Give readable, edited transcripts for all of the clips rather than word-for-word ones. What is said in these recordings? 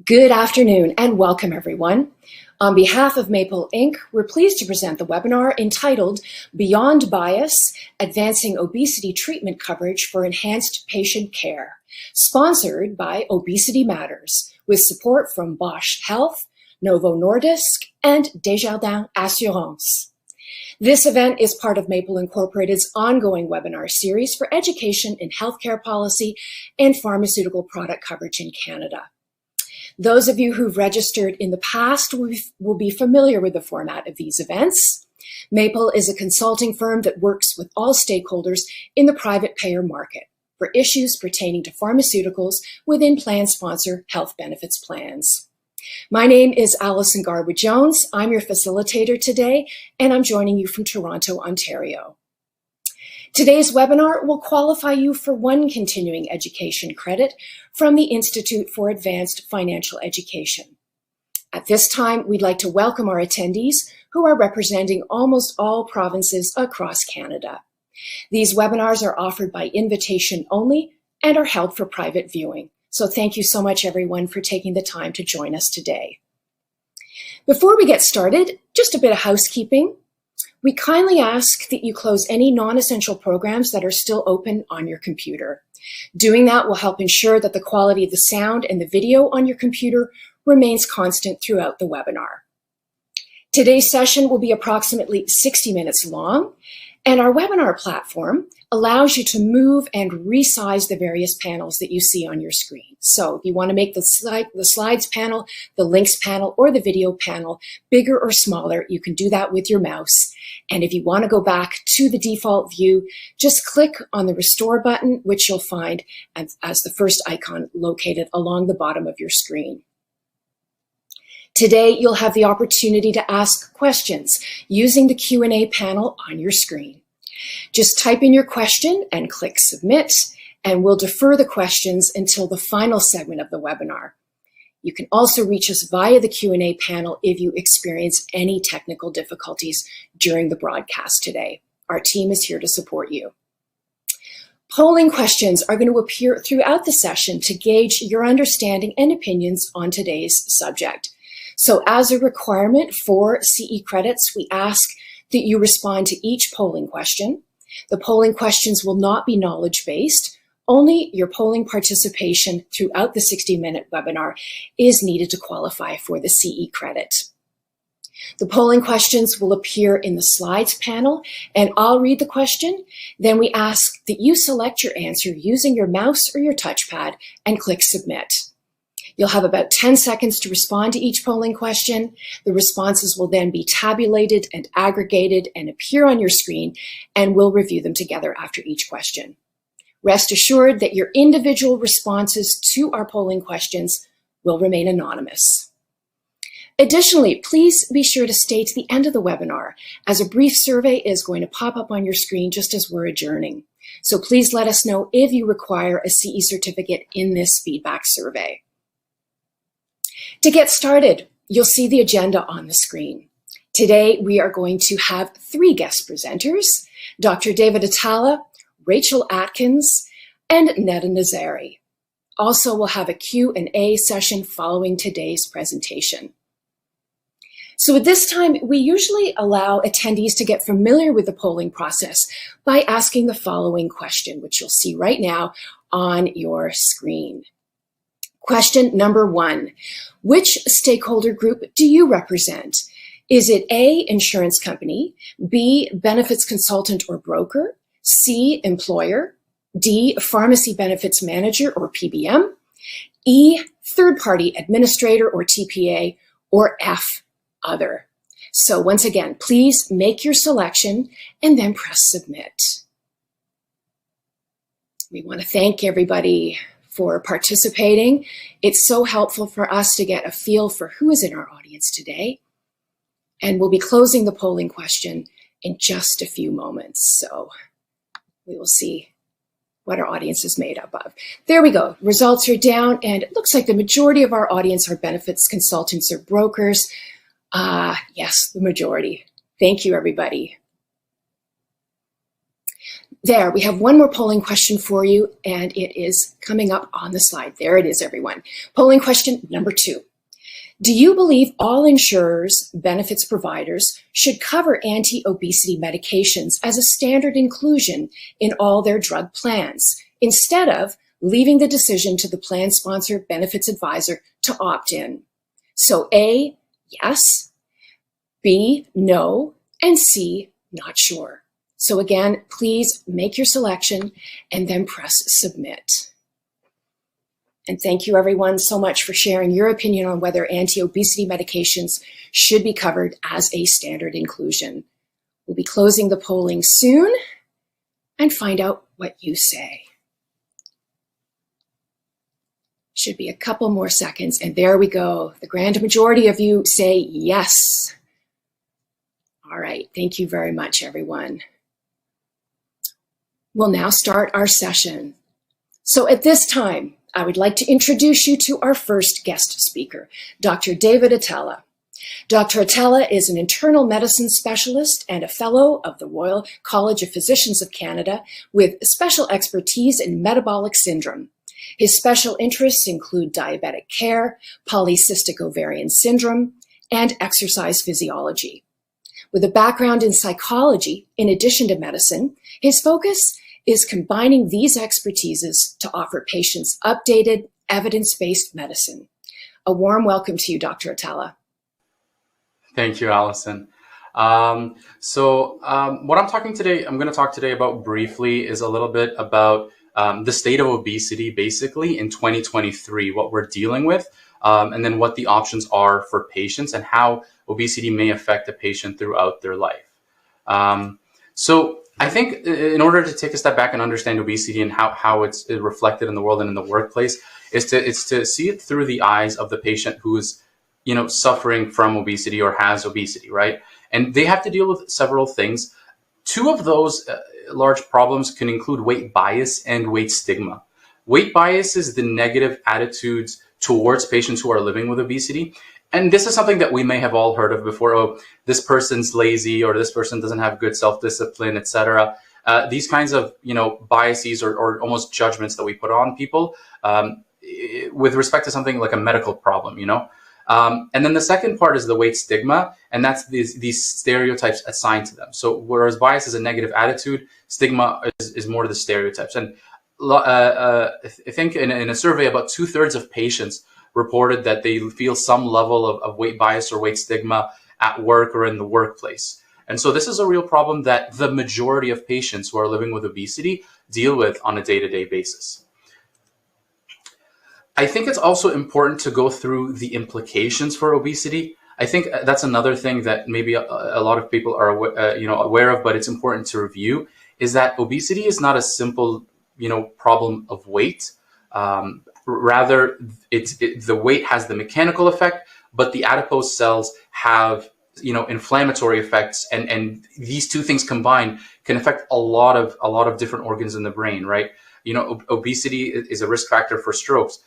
Good afternoon and welcome everyone. On behalf of Maple Inc., we're pleased to present the webinar entitled Beyond Bias, Advancing Obesity Treatment Coverage for Enhanced Patient Care, sponsored by Obesity Matters, with support from Bosch Health, Novo Nordisk, and Desjardins Insurance. This event is part of Maple Incorporated's ongoing webinar series for education in healthcare policy and pharmaceutical product coverage in Canada. Those of you who've registered in the past will be familiar with the format of these events. Maple is a consulting firm that works with all stakeholders in the private payer market for issues pertaining to pharmaceuticals within plan sponsor health benefits plans. My name is Alison Garwood-Jones. I'm your facilitator today, and I'm joining you from Toronto, Ontario. Today's webinar will qualify you for one continuing education credit from the Institute for Advanced Financial Education. At this time, we'd like to welcome our attendees who are representing almost all provinces across Canada. These webinars are offered by invitation only and are held for private viewing. So thank you so much, everyone, for taking the time to join us today. Before we get started, just a bit of housekeeping. We kindly ask that you close any non-essential programs that are still open on your computer. Doing that will help ensure that the quality of the sound and the video on your computer remains constant throughout the webinar. Today's session will be approximately 60 minutes long, and our webinar platform allows you to move and resize the various panels that you see on your screen. So if you want to make the slides panel, the links panel, or the video panel bigger or smaller, you can do that with your mouse. And if you want to go back to the default view, just click on the Restore button, which you'll find as the first icon located along the bottom of your screen. Today, you'll have the opportunity to ask questions using the Q&A panel on your screen. Just type in your question and click Submit, and we'll defer the questions until the final segment of the webinar. You can also reach us via the Q&A panel if you experience any technical difficulties during the broadcast today. Our team is here to support you. Polling questions are going to appear throughout the session to gauge your understanding and opinions on today's subject. So as a requirement for CE credits, we ask that you respond to each polling question. The polling questions will not be knowledge-based. Only your polling participation throughout the 60-minute webinar is needed to qualify for the CE credit. The polling questions will appear in the slides panel, and I'll read the question. Then we ask that you select your answer using your mouse or your touchpad and click Submit. You'll have about 10 seconds to respond to each polling question. The responses will then be tabulated and aggregated and appear on your screen, and we'll review them together after each question. Rest assured that your individual responses to our polling questions will remain anonymous. Additionally, please be sure to stay to the end of the webinar, as a brief survey is going to pop up on your screen just as we're adjourning. So please let us know if you require a CE certificate in this feedback survey. To get started, you'll see the agenda on the screen. Today, we are going to have 3 guest presenters, Dr. David Attalla, Rachel Atkins, and Neda Nasseri. Also, we'll have a Q&A session following today's presentation. So at this time, we usually allow attendees to get familiar with the polling process by asking the following question, which you'll see right now on your screen. Question number 1, which stakeholder group do you represent? Is it A, insurance company, B, benefits consultant or broker, C, employer, D, pharmacy benefits manager or PBM, E, third-party administrator or TPA, or F, other? So once again, please make your selection and then press Submit. We want to thank everybody for participating. It's so helpful for us to get a feel for who is in our audience today. And we'll be closing the polling question in just a few moments. So we will see what our audience is made up of. There we go. Results are down, and it looks like the majority of our audience are benefits consultants or brokers. Yes, the majority. Thank you, everybody. There, we have one more polling question for you, and it is coming up on the slide. There it is, everyone. Polling question number 2. Do you believe all insurers, benefits providers, should cover anti-obesity medications as a standard inclusion in all their drug plans, instead of leaving the decision to the plan sponsor benefits advisor to opt in? So A, yes, B, no, and C, not sure. So again, please make your selection and then press submit. And thank you everyone so much for sharing your opinion on whether anti-obesity medications should be covered as a standard inclusion. We'll be closing the polling soon and find out what you say. Should be a couple more seconds, and there we go. The grand majority of you say yes. All right, thank you very much, everyone. We'll now start our session. So at this time, I would like to introduce you to our first guest speaker, Dr. David Attalla. Dr. Attalla is an internal medicine specialist and a fellow of the Royal College of Physicians of Canada with special expertise in metabolic syndrome. His special interests include diabetic care, polycystic ovarian syndrome, and exercise physiology. With a background in psychology, in addition to medicine, his focus is combining these expertises to offer patients updated, evidence-based medicine. A warm welcome to you, Dr. Attalla. Thank you, Allison. What I'm going to talk today about briefly is a little bit about the state of obesity, basically, in 2023, what we're dealing with, and then what the options are for patients and how obesity may affect a patient throughout their life. So I think in order to take a step back and understand obesity and how it's reflected in the world and in the workplace, is to see it through the eyes of the patient who is, suffering from obesity or has obesity, right? And they have to deal with several things. Two of those large problems can include weight bias and weight stigma. Weight bias is the negative attitudes towards patients who are living with obesity. And this is something that we may have all heard of before. Oh, this person's lazy, or this person doesn't have good self-discipline, etc. These kinds of, biases or almost judgments that we put on people with respect to something like a medical problem, And then the second part is the weight stigma, and that's these stereotypes assigned to them. So whereas bias is a negative attitude, stigma is more the stereotypes. And I think in a survey, about 2/3 of patients reported that they feel some level of weight bias or weight stigma at work or in the workplace. And so this is a real problem that the majority of patients who are living with obesity deal with on a day-to-day basis. I think it's also important to go through the implications for obesity. I think that's another thing that maybe a lot of people are aware of, but it's important to review, is that obesity is not a simple problem of weight. Rather, the weight has the mechanical effect, but the adipose cells have inflammatory effects, and these two things combined can affect a lot of different organs in the brain, right? Obesity is a risk factor for strokes.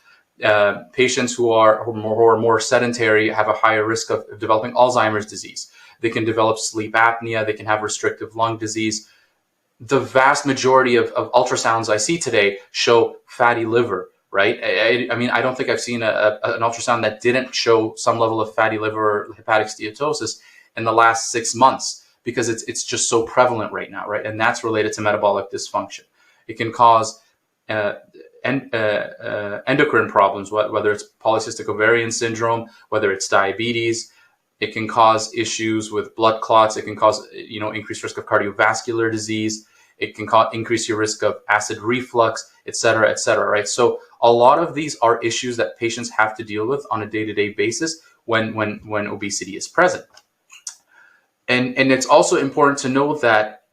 Patients who are more sedentary have a higher risk of developing Alzheimer's disease. They can develop sleep apnea. They can have restrictive lung disease. The vast majority of ultrasounds I see today show fatty liver, right? I mean, I don't think I've seen an ultrasound that didn't show some level of fatty liver or hepatic steatosis in the last 6 months, because it's just so prevalent right now, right? And that's related to metabolic dysfunction. It can cause endocrine problems, whether it's polycystic ovarian syndrome, whether it's diabetes. It can cause issues with blood clots. It can cause increased risk of cardiovascular disease. It can increase your risk of acid reflux, et cetera, right? So a lot of these are issues that patients have to deal with on a day-to-day basis when obesity is present. And it's also important to know that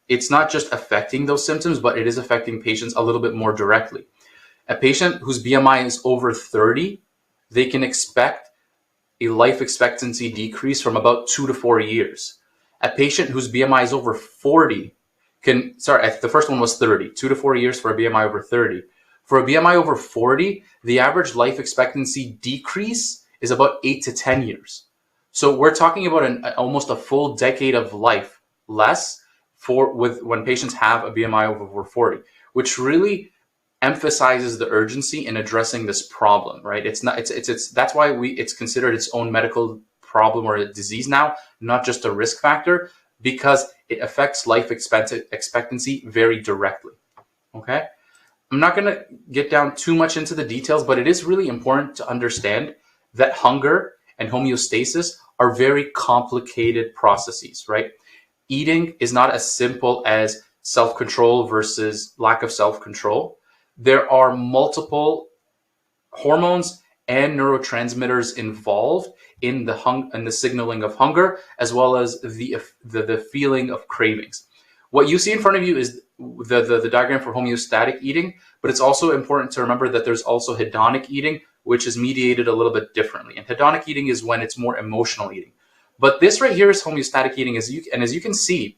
it's not just affecting those symptoms, but it is affecting patients a little bit more directly. A patient whose BMI is over 30, they can expect a life expectancy decrease from about 2 to 4 years. A patient whose BMI is over 40 the first one was 30, 2 to 4 years for a BMI over 30. For a BMI over 40, the average life expectancy decrease is about 8 to 10 years. So we're talking about almost a full decade of life less when patients have a BMI over 40, which really emphasizes the urgency in addressing this problem, right? It's not, it's that's why it's considered its own medical problem or a disease now, not just a risk factor, because it affects life expectancy very directly. Okay. I'm not going to get down too much into the details, but it is really important to understand that hunger and homeostasis are very complicated processes, right? Eating is not as simple as self-control versus lack of self-control. There are multiple hormones and neurotransmitters involved in the signaling of hunger, as well as the feeling of cravings. What you see in front of you is the diagram for homeostatic eating, but it's also important to remember that there's also hedonic eating, which is mediated a little bit differently. And hedonic eating is when it's more emotional eating. But this right here is homeostatic eating, as you can see,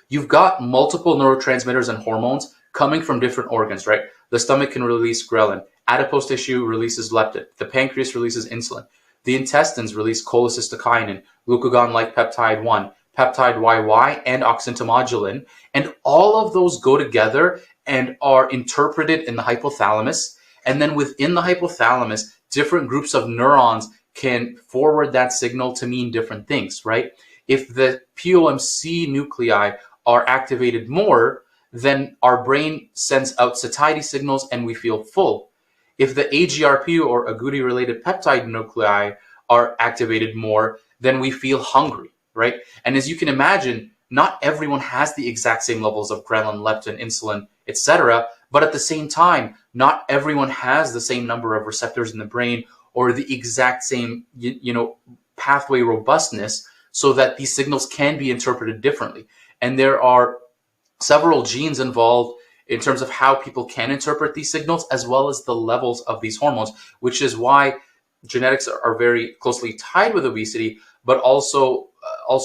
you've got multiple neurotransmitters and hormones coming from different organs, right? The stomach can release ghrelin. Adipose tissue releases leptin. The pancreas releases insulin. The intestines release cholecystokinin, glucagon-like peptide 1, peptide YY, and oxyntomodulin. And all of those go together and are interpreted in the hypothalamus. And then within the hypothalamus, different groups of neurons can forward that signal to mean different things, right? If the POMC nuclei are activated more, then our brain sends out satiety signals and we feel full. If the AGRP or agouti-related peptide nuclei are activated more, then we feel hungry, right? And as you can imagine, not everyone has the exact same levels of ghrelin, leptin, insulin, etc. But at the same time, not everyone has the same number of receptors in the brain or the exact same, pathway robustness, so that these signals can be interpreted differently. And there are several genes involved in terms of how people can interpret these signals, as well as the levels of these hormones, which is why genetics are very closely tied with obesity, but also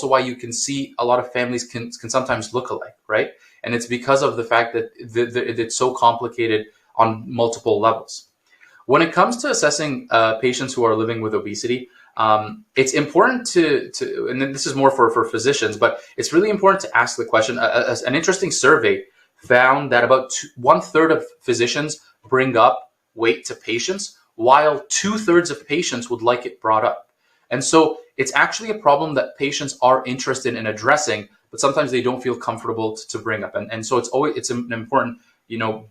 why you can see a lot of families can sometimes look alike, right? And it's because of the fact that it's so complicated on multiple levels. When it comes to assessing patients who are living with obesity, it's important to, and then this is more for physicians, but it's really important to ask the question. An interesting survey found that about 1/3 of physicians bring up weight to patients, while 2/3 of patients would like it brought up. And so it's actually a problem that patients are interested in addressing, but sometimes they don't feel comfortable to bring up. And so it's an important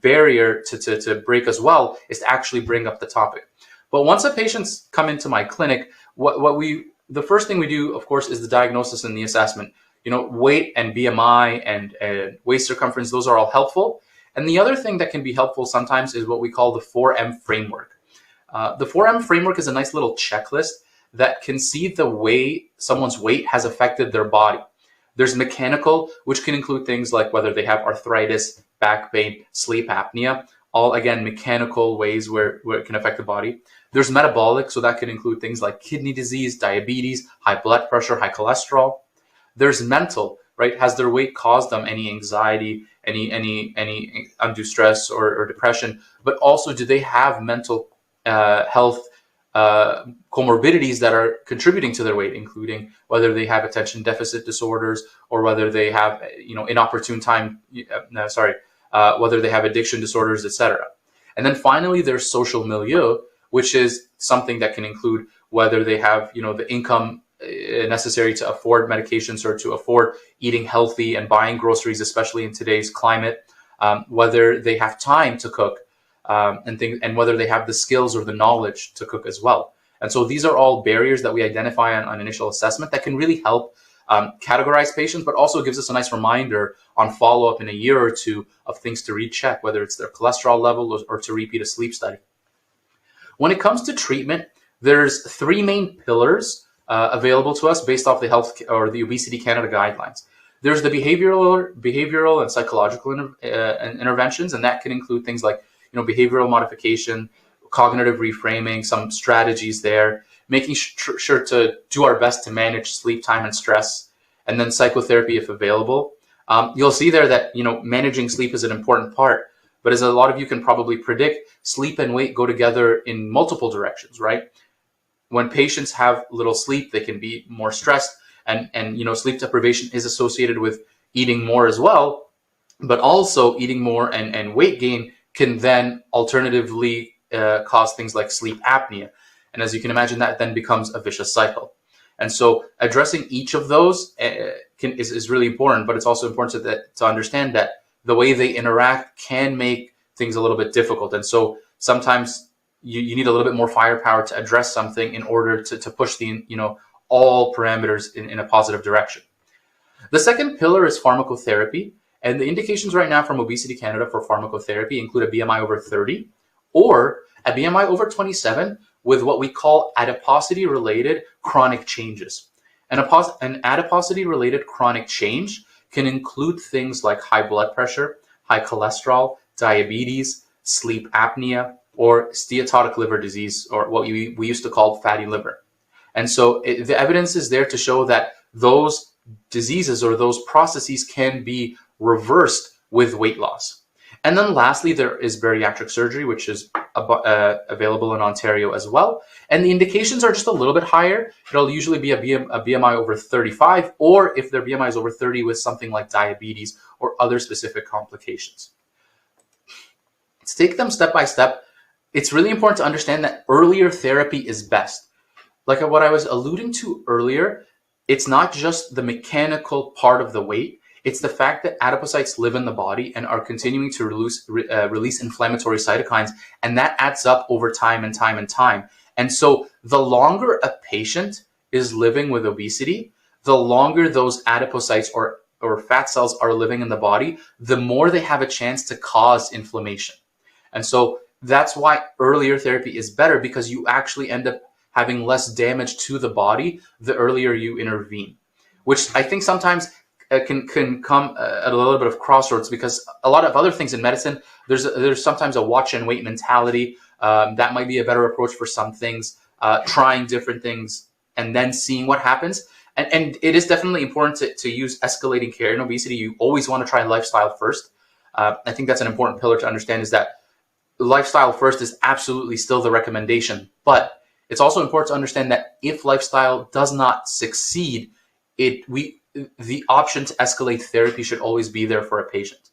barrier to break as well, is to actually bring up the topic. But once the patients come into my clinic, the first thing we do, of course, is the diagnosis and the assessment. Weight and BMI and waist circumference, those are all helpful. And the other thing that can be helpful sometimes is what we call the 4M framework. The 4M framework is a nice little checklist that can see the way someone's weight has affected their body. There's mechanical, which can include things like whether they have arthritis, back pain, sleep apnea, all again mechanical ways where it can affect the body. There's metabolic, so that can include things like kidney disease, diabetes, high blood pressure, high cholesterol. There's mental, right? Has their weight caused them any anxiety, any undue stress or depression? But also, do they have mental health comorbidities that are contributing to their weight, including whether they have attention deficit disorders or whether they have inopportune time, whether they have addiction disorders, etc. And then finally, there's social milieu, which is something that can include whether they have the income necessary to afford medications or to afford eating healthy and buying groceries, especially in today's climate, whether they have time to cook, and whether they have the skills or the knowledge to cook as well. And so these are all barriers that we identify on initial assessment that can really help categorize patients, but also gives us a nice reminder on follow-up in a year or two of things to recheck, whether it's their cholesterol level or to repeat a sleep study. When it comes to treatment, there's 3 main pillars available to us based off the health or the Obesity Canada guidelines. There's the behavioral and psychological interventions, and that can include things like behavioral modification, cognitive reframing, some strategies there, making sure to do our best to manage sleep time and stress, and then psychotherapy if available. You'll see there that managing sleep is an important part, but as a lot of you can probably predict, sleep and weight go together in multiple directions, right? When patients have little sleep, they can be more stressed, and sleep deprivation is associated with eating more as well, but also eating more and weight gain can then alternatively cause things like sleep apnea. And as you can imagine, that then becomes a vicious cycle. And so addressing each of those is really important, but it's also important to understand that the way they interact can make things a little bit difficult. And so sometimes you need a little bit more firepower to address something in order to push the, all parameters in a positive direction. The second pillar is pharmacotherapy. And the indications right now from Obesity Canada for pharmacotherapy include a BMI over 30 or a BMI over 27 with what we call adiposity-related chronic changes. An adiposity-related chronic change can include things like high blood pressure, high cholesterol, diabetes, sleep apnea, or steatotic liver disease, or what we used to call fatty liver. And so the evidence is there to show that those diseases or those processes can be reversed with weight loss. And then lastly, there is bariatric surgery, which is available in Ontario as well. And the indications are just a little bit higher. It'll usually be a BMI over 35, or if their BMI is over 30 with something like diabetes or other specific complications. To take them step by step, it's really important to understand that earlier therapy is best. Like what I was alluding to earlier, it's not just the mechanical part of the weight. It's the fact that adipocytes live in the body and are continuing to release inflammatory cytokines, and that adds up over time and time and time. And so the longer a patient is living with obesity, the longer those adipocytes or fat cells are living in the body, the more they have a chance to cause inflammation. And so that's why earlier therapy is better, because you actually end up having less damage to the body the earlier you intervene, which I think sometimes can come at a little bit of crossroads, because a lot of other things in medicine, there's sometimes a watch and wait mentality. That might be a better approach for some things, trying different things and then seeing what happens. And it is definitely important to use escalating care in obesity. You always want to try lifestyle first. I think that's an important pillar to understand, is that lifestyle first is absolutely still the recommendation. But it's also important to understand that if lifestyle does not succeed, the option to escalate therapy should always be there for a patient.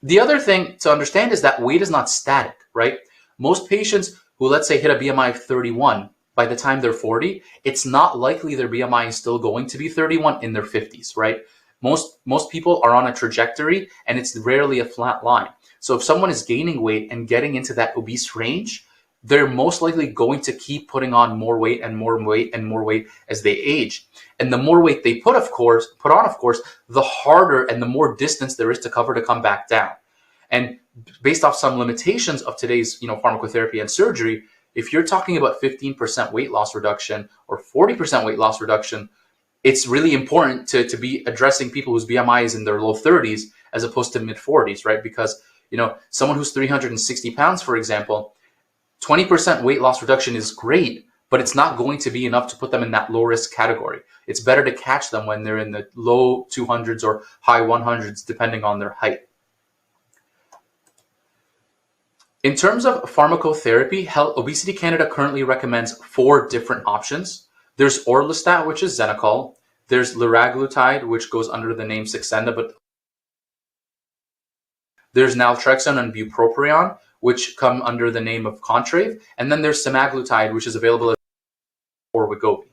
The other thing to understand is that weight is not static, right? Most patients who, let's say, hit a BMI of 31, by the time they're 40, it's not likely their BMI is still going to be 31 in their 50s, right? Most people are on a trajectory, and it's rarely a flat line. So if someone is gaining weight and getting into that obese range, they're most likely going to keep putting on more weight and more weight and more weight as they age. And the more weight they put on, of course, the harder and the more distance there is to cover to come back down. And based off some limitations of today's, pharmacotherapy and surgery, if you're talking about 15% weight loss reduction or 40% weight loss reduction, it's really important to be addressing people whose BMI is in their low 30s as opposed to mid 40s, right? Because, someone who's 360 pounds, for example, 20% weight loss reduction is great, but it's not going to be enough to put them in that low risk category. It's better to catch them when they're in the low 200s or high 100s, depending on their height. In terms of pharmacotherapy, Obesity Canada currently recommends 4 different options. There's orlistat, which is Xenocol. There's liraglutide, which goes under the name Saxenda, but there's naltrexone and bupropion, which come under the name of Contrave. And then there's semaglutide, which is available as or Wegovy.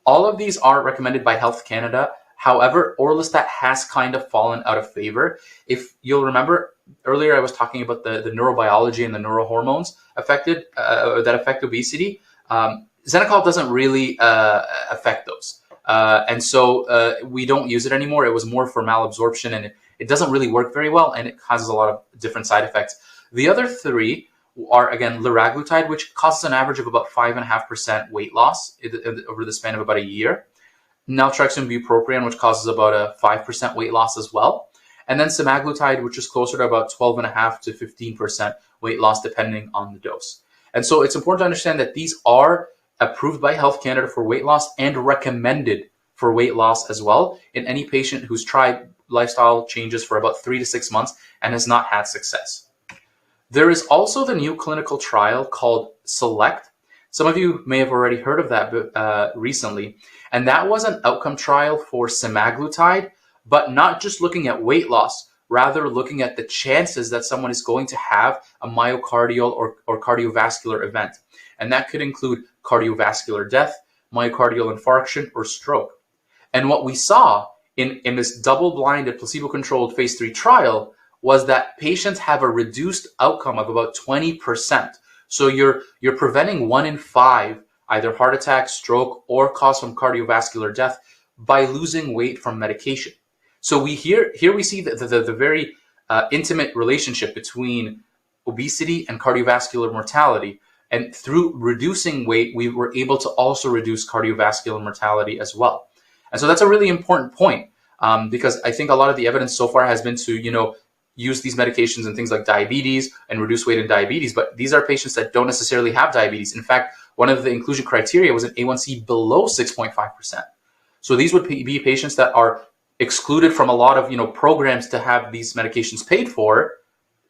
All of these are recommended by Health Canada. However, orlistat has kind of fallen out of favor. If you'll remember, earlier I was talking about the neurobiology and the neurohormones that affect obesity. Xenocol doesn't really affect those. And so we don't use it anymore. It was more for malabsorption, and it doesn't really work very well, and it causes a lot of different side effects. The other 3 are, again, liraglutide, which causes an average of about 5.5% weight loss over the span of about a year. Naltrexone bupropion, which causes about a 5% weight loss as well. And then semaglutide, which is closer to about 12.5 to 15% weight loss, depending on the dose. And so it's important to understand that these are approved by Health Canada for weight loss and recommended for weight loss as well in any patient who's tried lifestyle changes for about 3 to 6 months and has not had success. There is also the new clinical trial called SELECT. Some of you may have already heard of that recently. And that was an outcome trial for semaglutide but not just looking at weight loss, rather looking at the chances that someone is going to have a myocardial or cardiovascular event. And that could include cardiovascular death, myocardial infarction, or stroke. And what we saw in this double-blinded, placebo-controlled phase 3 trial was that patients have a reduced outcome of about 20%. So you're preventing 1 in 5 either heart attack, stroke, or cause from cardiovascular death by losing weight from medication. So here we see the very intimate relationship between obesity and cardiovascular mortality. And through reducing weight, we were able to also reduce cardiovascular mortality as well. And so that's a really important point, because I think a lot of the evidence so far has been to, use these medications and things like diabetes and reduce weight in diabetes. But these are patients that don't necessarily have diabetes. In fact, one of the inclusion criteria was an A1C below 6.5%. So these would be patients that are excluded from a lot of, programs to have these medications paid for.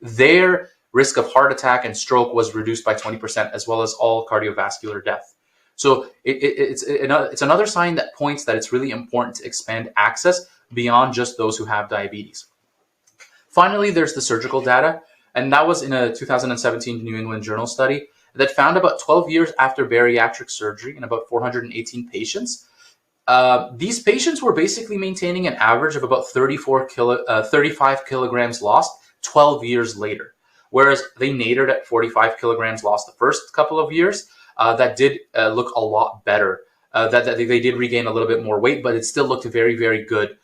Their risk of heart attack and stroke was reduced by 20%, as well as all cardiovascular death. So it's another sign that points that it's really important to expand access beyond just those who have diabetes. Finally, there's the surgical data, and that was in a 2017 New England Journal study that found about 12 years after bariatric surgery in about 418 patients, these patients were basically maintaining an average of about 35 kilograms lost 12 years later, whereas they nadered at 45 kilograms lost the first couple of years. That did look a lot better. That they did regain a little bit more weight, but it still looked very, very good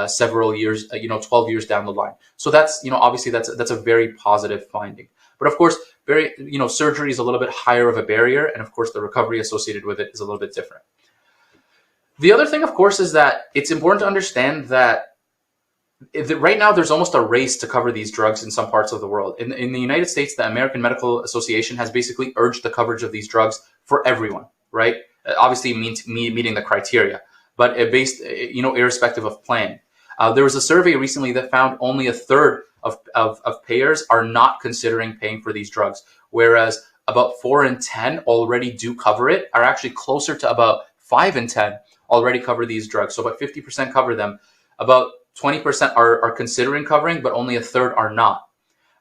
several years, 12 years down the line. So that's, obviously that's a very positive finding. But of course, surgery is a little bit higher of a barrier, and of course the recovery associated with it is a little bit different. The other thing, of course, is that it's important to understand that right now there's almost a race to cover these drugs in some parts of the world. In the United States, the American Medical Association has basically urged the coverage of these drugs for everyone, right? Obviously meeting the criteria, but based, irrespective of plan. There was a survey recently that found only a third of payers are not considering paying for these drugs, whereas about 4 in 10 already do cover it, are actually closer to about 5 in 10 already cover these drugs. So about 50% cover them. About 20% are considering covering, but only a third are not.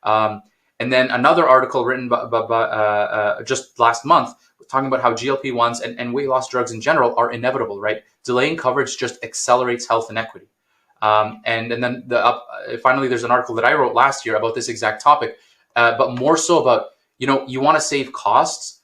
And then another article written by just last month talking about how GLP-1s and weight loss drugs in general are inevitable, right? Delaying coverage just accelerates health inequity. And then finally, there's an article that I wrote last year about this exact topic, but more so about, you want to save costs,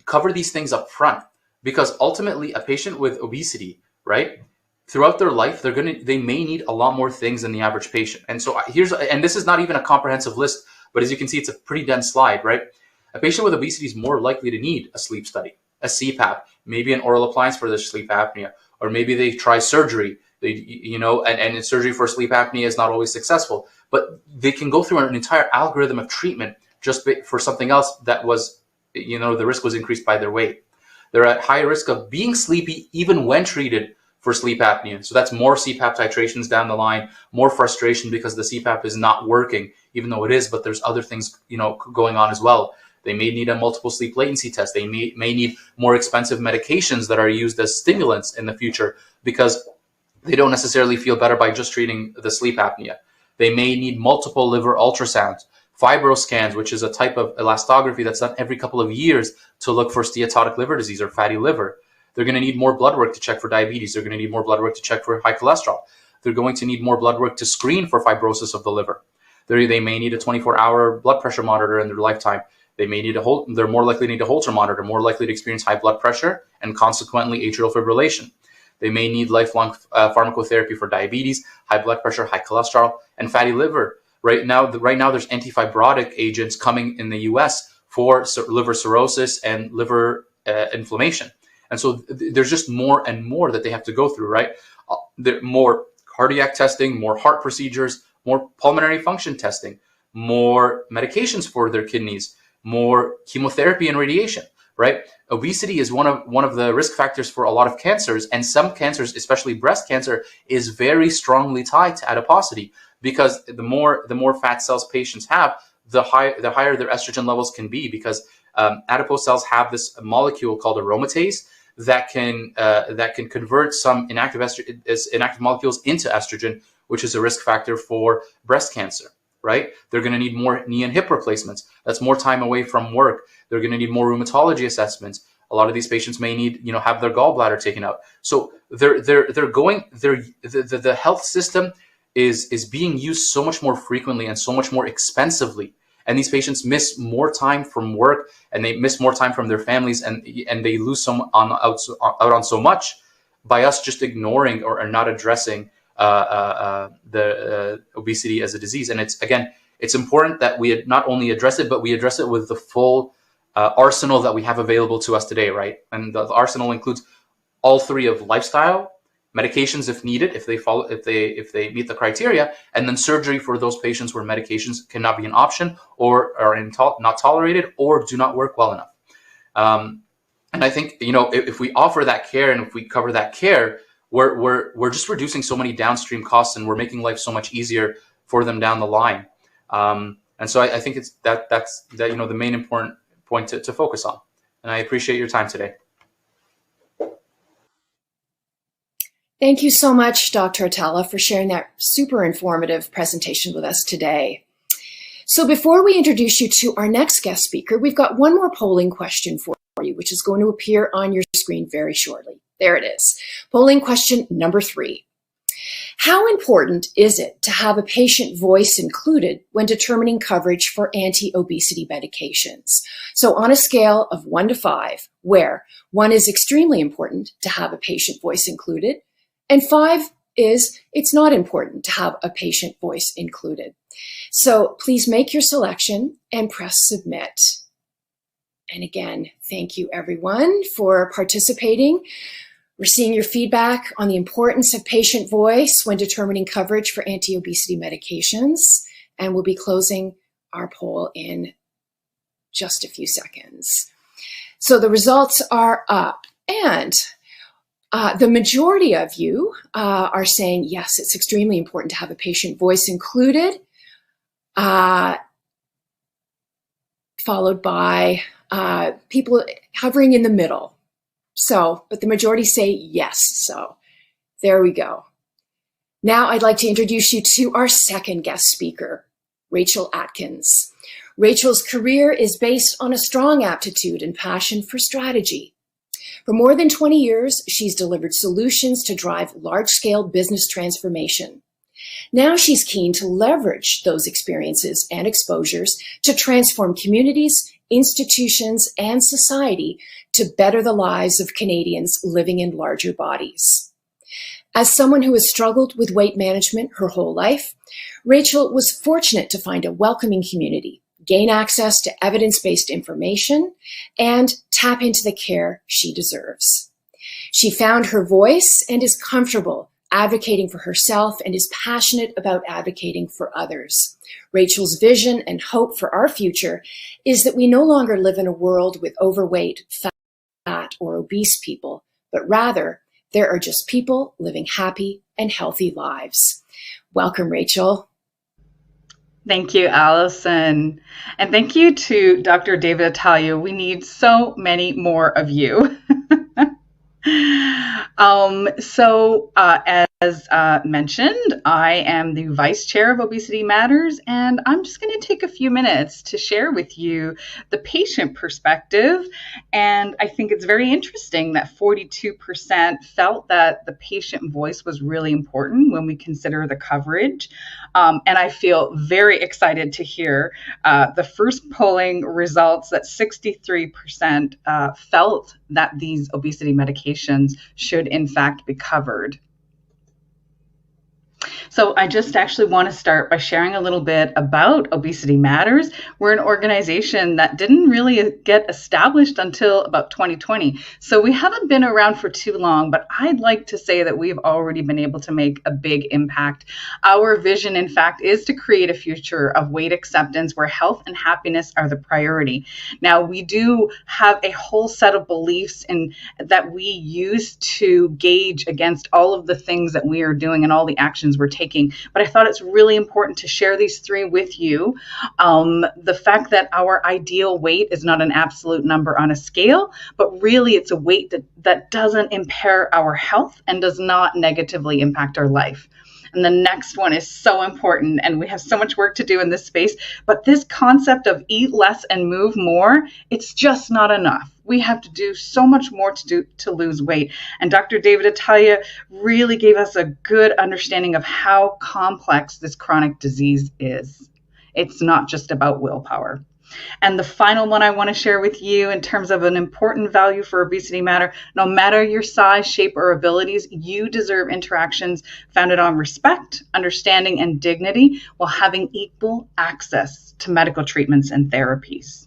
cover these things up front, because ultimately a patient with obesity, right, throughout their life, they may need a lot more things than the average patient. And so and this is not even a comprehensive list, but as you can see, it's a pretty dense slide, right? A patient with obesity is more likely to need a sleep study, a CPAP, maybe an oral appliance for their sleep apnea, or maybe they try surgery, and surgery for sleep apnea is not always successful, but they can go through an entire algorithm of treatment just for something else that was, the risk was increased by their weight. They're at high risk of being sleepy even when treated for sleep apnea. So that's more CPAP titrations down the line, more frustration because the CPAP is not working, even though it is, but there's other things, going on as well. They may need a multiple sleep latency test. They may need more expensive medications that are used as stimulants in the future because they don't necessarily feel better by just treating the sleep apnea. They may need multiple liver ultrasounds, fibroscans, which is a type of elastography that's done every couple of years to look for steatotic liver disease or fatty liver. They're going to need more blood work to check for diabetes. They're going to need more blood work to check for high cholesterol. They're going to need more blood work to screen for fibrosis of the liver. They may need a 24-hour blood pressure monitor in their lifetime. They're more likely to need a Holter monitor, more likely to experience high blood pressure and consequently atrial fibrillation. They may need lifelong pharmacotherapy for diabetes, high blood pressure, high cholesterol, and fatty liver. Right now, there's antifibrotic agents coming in the U.S. for liver cirrhosis and liver inflammation. And so there's just more and more that they have to go through, right? More cardiac testing, more heart procedures, more pulmonary function testing, more medications for their kidneys, more chemotherapy and radiation, right? Obesity is one of the risk factors for a lot of cancers, and some cancers, especially breast cancer, is very strongly tied to adiposity because the more fat cells patients have, the higher their estrogen levels can be because adipose cells have this molecule called aromatase that can convert some inactive molecules into estrogen, which is a risk factor for breast cancer. Right? They're going to need more knee and hip replacements. That's more time away from work. They're going to need more rheumatology assessments. A lot of these patients may need, have their gallbladder taken out. So the health system is being used so much more frequently and so much more expensively. And these patients miss more time from work, and they miss more time from their families, and they lose out on so much by us just ignoring or not addressing the obesity as a disease. And it's important that we not only address it, but we address it with the full arsenal that we have available to us today, right? And the arsenal includes all three of lifestyle, medications if needed, if they meet the criteria, and then surgery for those patients where medications cannot be an option or are not tolerated or do not work well enough. And I think, if we offer that care and if we cover that care, we're just reducing so many downstream costs, and we're making life so much easier for them down the line. And so I think that's the main important point to focus on. And I appreciate your time today. Thank you so much, Dr. Attalla, for sharing that super informative presentation with us today. So before we introduce you to our next guest speaker, we've got one more polling question for you, which is going to appear on your screen very shortly. There it is. Polling question number 3. How important is it to have a patient voice included when determining coverage for anti-obesity medications? So on a scale of 1 to 5, where 1 is extremely important to have a patient voice included, and 5 is it's not important to have a patient voice included. So please make your selection and press submit. And again, thank you everyone for participating. We're seeing your feedback on the importance of patient voice when determining coverage for anti-obesity medications, and we'll be closing our poll in just a few seconds. So the results are up, and the majority of you are saying, yes, it's extremely important to have a patient voice included, followed by people hovering in the middle. So, but the majority say yes. So there we go. Now I'd like to introduce you to our second guest speaker, Rachel Atkins. Rachel's career is based on a strong aptitude and passion for strategy. For more than 20 years, she's delivered solutions to drive large-scale business transformation. Now she's keen to leverage those experiences and exposures to transform communities, institutions, and society to better the lives of Canadians living in larger bodies. As someone who has struggled with weight management her whole life, Rachel was fortunate to find a welcoming community, gain access to evidence-based information, and tap into the care she deserves. She found her voice and is comfortable advocating for herself and is passionate about advocating for others. Rachel's vision and hope for our future is that we no longer live in a world with overweight, fat, or obese people, but rather there are just people living happy and healthy lives. Welcome, Rachel. Thank you, Allison. And thank you to Dr. David Attalla. We need so many more of you. As mentioned, I am the Vice Chair of Obesity Matters, and I'm just going to take a few minutes to share with you the patient perspective. And I think it's very interesting that 42% felt that the patient voice was really important when we consider the coverage. And I feel very excited to hear the first polling results that 63% felt that these obesity medications should in fact be covered. So I just actually want to start by sharing a little bit about Obesity Matters. We're an organization that didn't really get established until about 2020. So we haven't been around for too long, but I'd like to say that we've already been able to make a big impact. Our vision, in fact, is to create a future of weight acceptance where health and happiness are the priority. Now, we do have a whole set of beliefs that we use to gauge against all of the things that we are doing and all the actions medications we're taking. But I thought it's really important to share these three with you. The fact that our ideal weight is not an absolute number on a scale, but really it's a weight that doesn't impair our health and does not negatively impact our life. And the next one is so important, and we have so much work to do in this space, but this concept of eat less and move more, it's just not enough. We have to do so much more to lose weight. And Dr. David Attalla really gave us a good understanding of how complex this chronic disease is. It's not just about willpower. And the final one I want to share with you in terms of an important value for Obesity Matter, no matter your size, shape, or abilities, you deserve interactions founded on respect, understanding, and dignity while having equal access to medical treatments and therapies.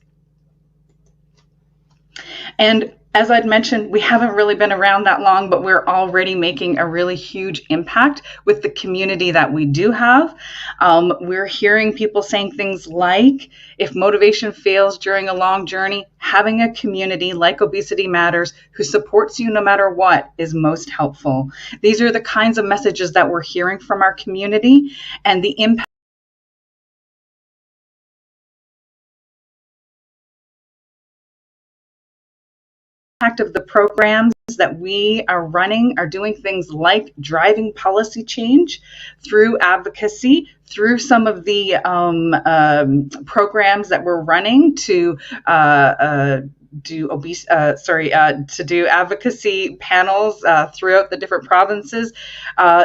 And as I'd mentioned, we haven't really been around that long, but we're already making a really huge impact with the community that we do have. We're hearing people saying things like, if motivation fails during a long journey, having a community like Obesity Matters who supports you no matter what is most helpful. These are the kinds of messages that we're hearing from our community, and the impact of the programs that we are running are doing things like driving policy change through advocacy, through some of the programs that we're running to do advocacy panels throughout the different provinces,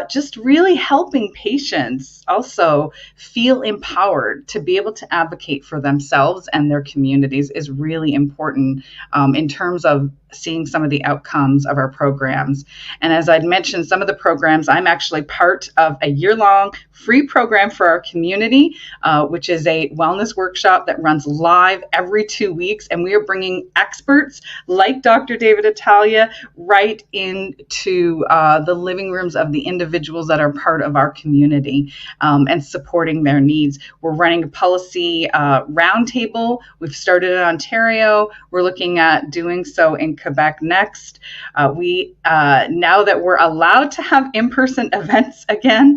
just really helping patients also feel empowered to be able to advocate for themselves and their communities is really important in terms of seeing some of the outcomes of our programs. And as I'd mentioned, some of the programs, I'm actually part of a year-long free program for our community, which is a wellness workshop that runs live every 2 weeks. And we are bringing experts like Dr. David Attalla right into the living rooms of the individuals that are part of our community and supporting their needs. We're running a policy roundtable. We've started in Ontario. We're looking at doing so in Quebec next. We now that we're allowed to have in-person events again,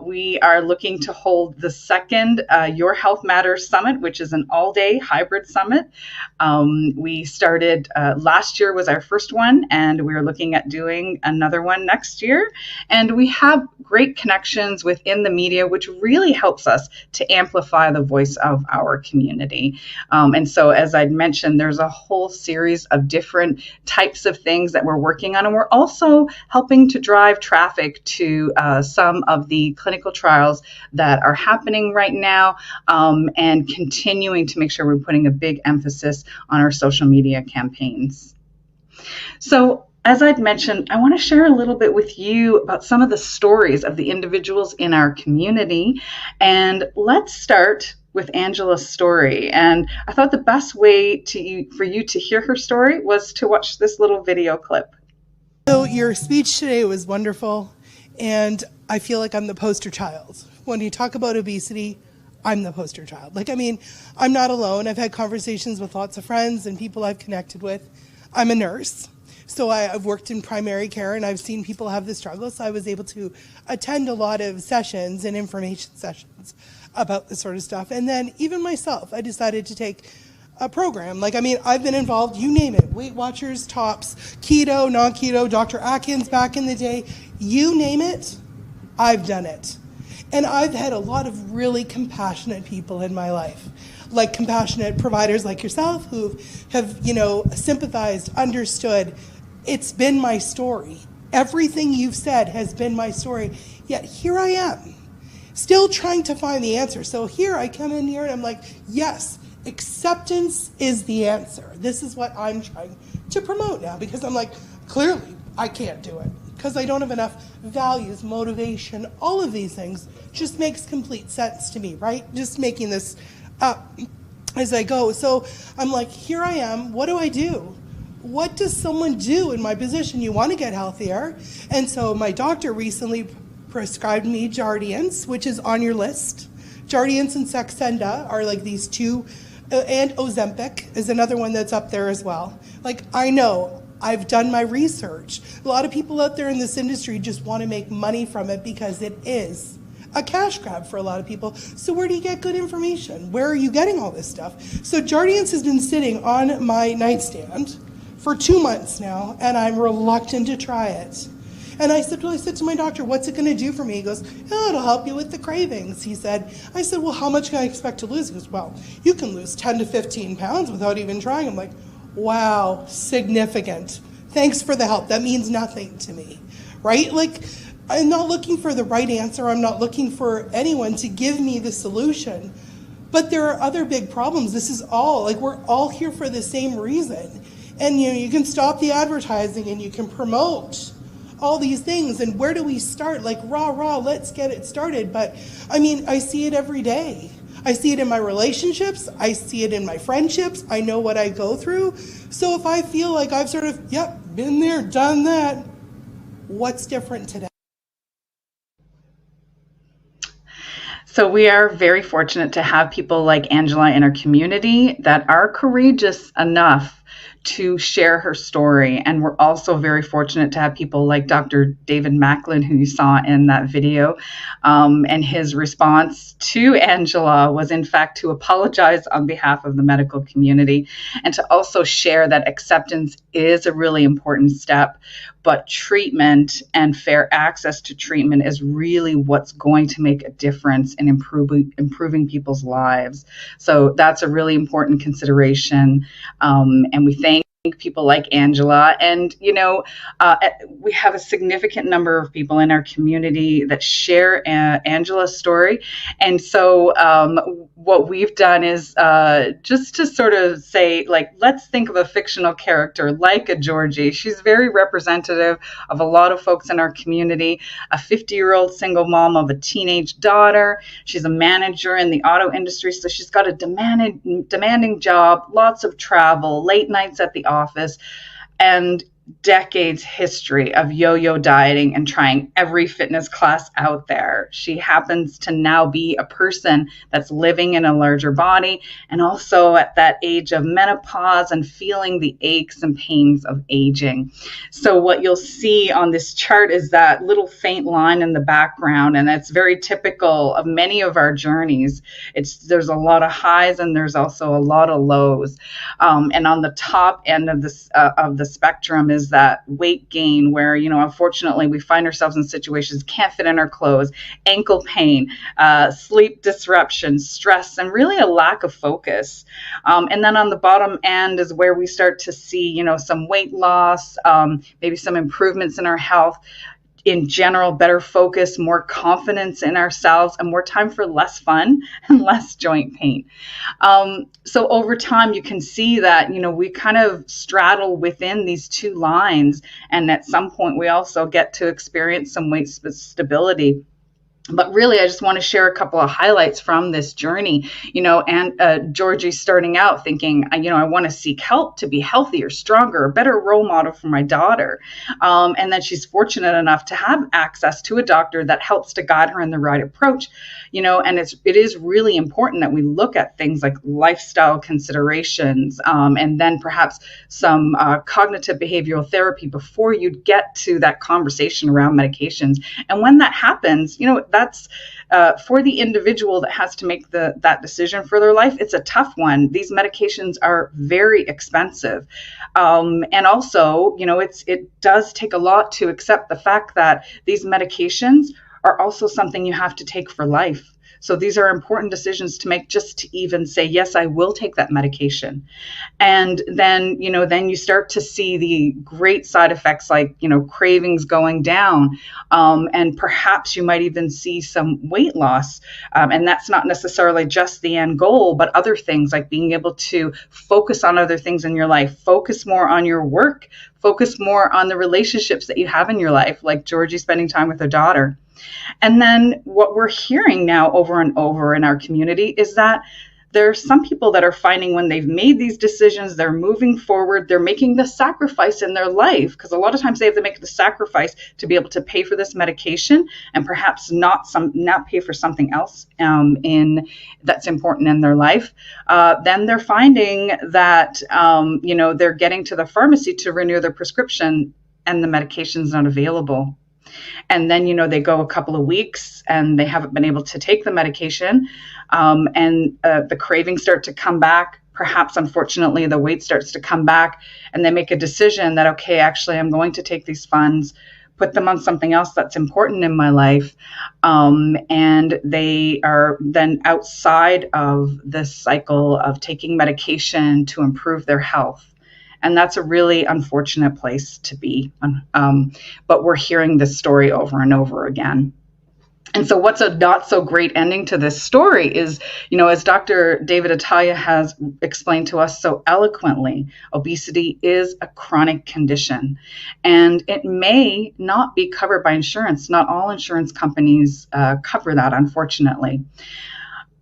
we are looking to hold the second Your Health Matters Summit, which is an all-day hybrid summit. We started last year was our first one, and we're looking at doing another one next year. And we have great connections within the media, which really helps us to amplify the voice of our community. And so, as I'd mentioned, there's a whole series of different types of things that we're working on. And we're also helping to drive traffic to some of the clinical trials that are happening right now, and continuing to make sure we're putting a big emphasis on our social media campaigns. So, as I'd mentioned, I want to share a little bit with you about some of the stories of the individuals in our community. And let's start with Angela's story. And I thought the best way for you to hear her story was to watch this little video clip. So your speech today was wonderful, and I feel like I'm the poster child. When you talk about obesity, I'm the poster child. I'm not alone. I've had conversations with lots of friends and people I've connected with. I'm a nurse, so I've worked in primary care, and I've seen people have the struggle, so I was able to attend a lot of sessions and information sessions about this sort of stuff. And then even myself, I decided to take a program. I've been involved, you name it, Weight Watchers, TOPS, keto, non-keto, Dr. Atkins back in the day, you name it, I've done it. And I've had a lot of really compassionate people in my life, like compassionate providers like yourself who have, sympathized, understood. It's been my story. Everything you've said has been my story. Yet here I am, still trying to find the answer. So here I come in here and I'm like, yes, acceptance is the answer. This is what I'm trying to promote now, because I'm like, clearly I can't do it because I don't have enough values, motivation, all of these things just makes complete sense to me, right? Just making this up as I go. So I'm like, here I am, what do I do? What does someone do in my position? You want to get healthier. And so my doctor recently prescribed me Desjardins, which is on your list. Desjardins and Saxenda are like these two, and Ozempic is another one that's up there as well. I know I've done my research. A lot of people out there in this industry just want to make money from it because it is a cash grab for a lot of people. So where do you get good information? Where are you getting all this stuff? So Jardiance has been sitting on my nightstand for 2 months now, and I'm reluctant to try it. And I said to my doctor, what's it going to do for me? He goes, oh, it'll help you with the cravings, he said. I said, well, how much can I expect to lose? He goes, well, you can lose 10 to 15 pounds without even trying. I'm like, wow, significant. Thanks for the help. That means nothing to me, right? Like, I'm not looking for the right answer. I'm not looking for anyone to give me the solution. But there are other big problems. This is all, like, we're all here for the same reason. And, you can stop the advertising and you can promote all these things. And where do we start? Like, let's get it started. But, I see it every day. I see it in my relationships. I see it in my friendships. I know what I go through. So if I feel like I've sort of, been there, done that, what's different today? So we are very fortunate to have people like Angela in our community that are courageous enough to share her story. And we're also very fortunate to have people like Dr. David Macklin, who you saw in that video. And his response to Angela was, in fact, to apologize on behalf of the medical community and to also share that acceptance is a really important step. But treatment and fair access to treatment is really what's going to make a difference in improving people's lives. So that's a really important consideration. And we thank people like Angela. And, we have a significant number of people in our community that share Angela's story. And so what we've done is just to sort of say, like, let's think of a fictional character like a Georgie. She's very representative of a lot of folks in our community, a 50-year-old single mom of a teenage daughter. She's a manager in the auto industry, so she's got a demanding job, lots of travel, late nights at the office, and decades history of yo-yo dieting and trying every fitness class out there. She happens to now be a person that's living in a larger body and also at that age of menopause and feeling the aches and pains of aging. So what you'll see on this chart is that little faint line in the background, and that's very typical of many of our journeys. There's a lot of highs and there's also a lot of lows. And on the top end of the spectrum is that weight gain where, unfortunately we find ourselves in situations, can't fit in our clothes, ankle pain, sleep disruption, stress, and really a lack of focus. And then on the bottom end is where we start to see, some weight loss, maybe some improvements in our health. In general, better focus, more confidence in ourselves, and more time for less fun and less joint pain. So over time, you can see that, we kind of straddle within these two lines. And at some point, we also get to experience some weight stability. But really, I just want to share a couple of highlights from this journey, and Georgie starting out thinking, I want to seek help to be healthier, stronger, a better role model for my daughter. And then she's fortunate enough to have access to a doctor that helps to guide her in the right approach, and it is really important that we look at things like lifestyle considerations, and then perhaps some cognitive behavioral therapy before you get to that conversation around medications. And when that happens, that's for the individual that has to make that decision for their life. It's a tough one. These medications are very expensive. And also, it does take a lot to accept the fact that these medications are also something you have to take for life. So these are important decisions to make, just to even say, yes, I will take that medication. And then, then you start to see the great side effects like, cravings going down. And perhaps you might even see some weight loss. And that's not necessarily just the end goal, but other things like being able to focus on other things in your life, focus more on your work, focus more on the relationships that you have in your life, like Georgie spending time with her daughter. And then what we're hearing now over and over in our community is that There are some people that are finding when they've made these decisions, they're moving forward, they're making the sacrifice in their life, because a lot of times they have to make the sacrifice to be able to pay for this medication and perhaps not pay for something else that's important in their life. Then they're finding that they're getting to the pharmacy to renew their prescription and the medication's not available. And then, they go a couple of weeks and they haven't been able to take the medication, and the cravings start to come back. Perhaps, unfortunately, the weight starts to come back, and they make a decision that, okay, actually, I'm going to take these funds, put them on something else that's important in my life. And they are then outside of this cycle of taking medication to improve their health. And that's a really unfortunate place to be. But we're hearing this story over and over again. And so what's a not so great ending to this story is, as Dr. David Attalla has explained to us so eloquently, obesity is a chronic condition and it may not be covered by insurance. Not all insurance companies cover that, unfortunately.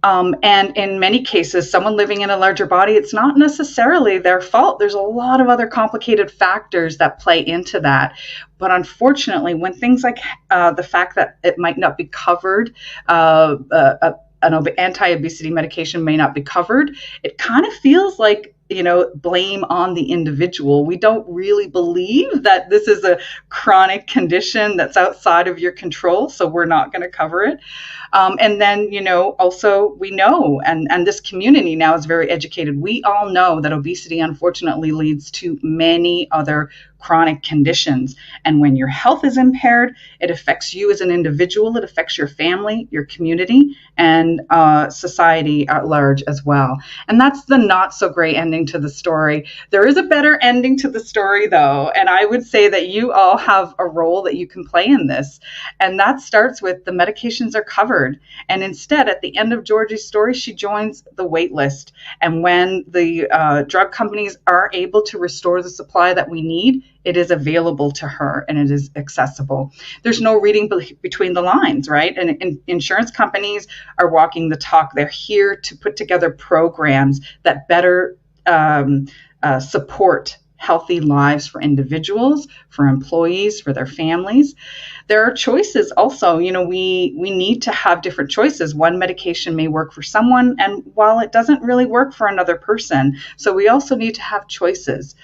And in many cases, someone living in a larger body, it's not necessarily their fault. There's a lot of other complicated factors that play into that. But unfortunately, when things like the fact that it might not be covered, an anti-obesity medication may not be covered, it kind of feels like, blame on the individual. We don't really believe that this is a chronic condition that's outside of your control, so we're not going to cover it. And then, also we know, and this community now is very educated. We all know that obesity, unfortunately, leads to many other chronic conditions. And when your health is impaired, it affects you as an individual, it affects your family, your community, and society at large as well. And that's the not so great ending to the story. There is a better ending to the story, though, and I would say that you all have a role that you can play in this. And that starts with the medications are covered. And instead, at the end of Georgie's story, she joins the wait list. And when the drug companies are able to restore the supply that we need, it is available to her and it is accessible. There's no reading between the lines, right? And insurance companies are walking the talk. They're here to put together programs that better support healthy lives for individuals, for employees, for their families. There are choices also. We need to have different choices. One medication may work for someone, and while it doesn't really work for another person. So we also need to have choices.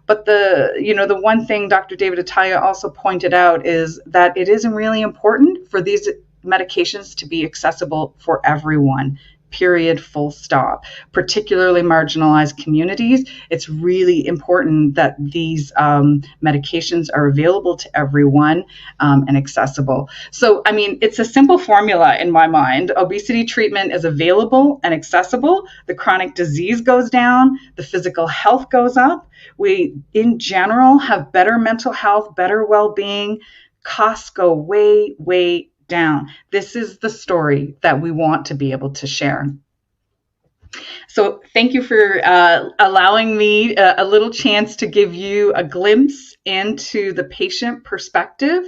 But the one thing Dr. David Attalla also pointed out is that it isn't really important for these medications to be accessible for everyone. Period, full stop. Particularly marginalized communities, it's really important that these medications are available to everyone and accessible. So, it's a simple formula in my mind. Obesity treatment is available and accessible. The chronic disease goes down. The physical health goes up. We, in general, have better mental health, better well-being. Costs go way, way down. This is the story that we want to be able to share. So thank you for allowing me a little chance to give you a glimpse into the patient perspective.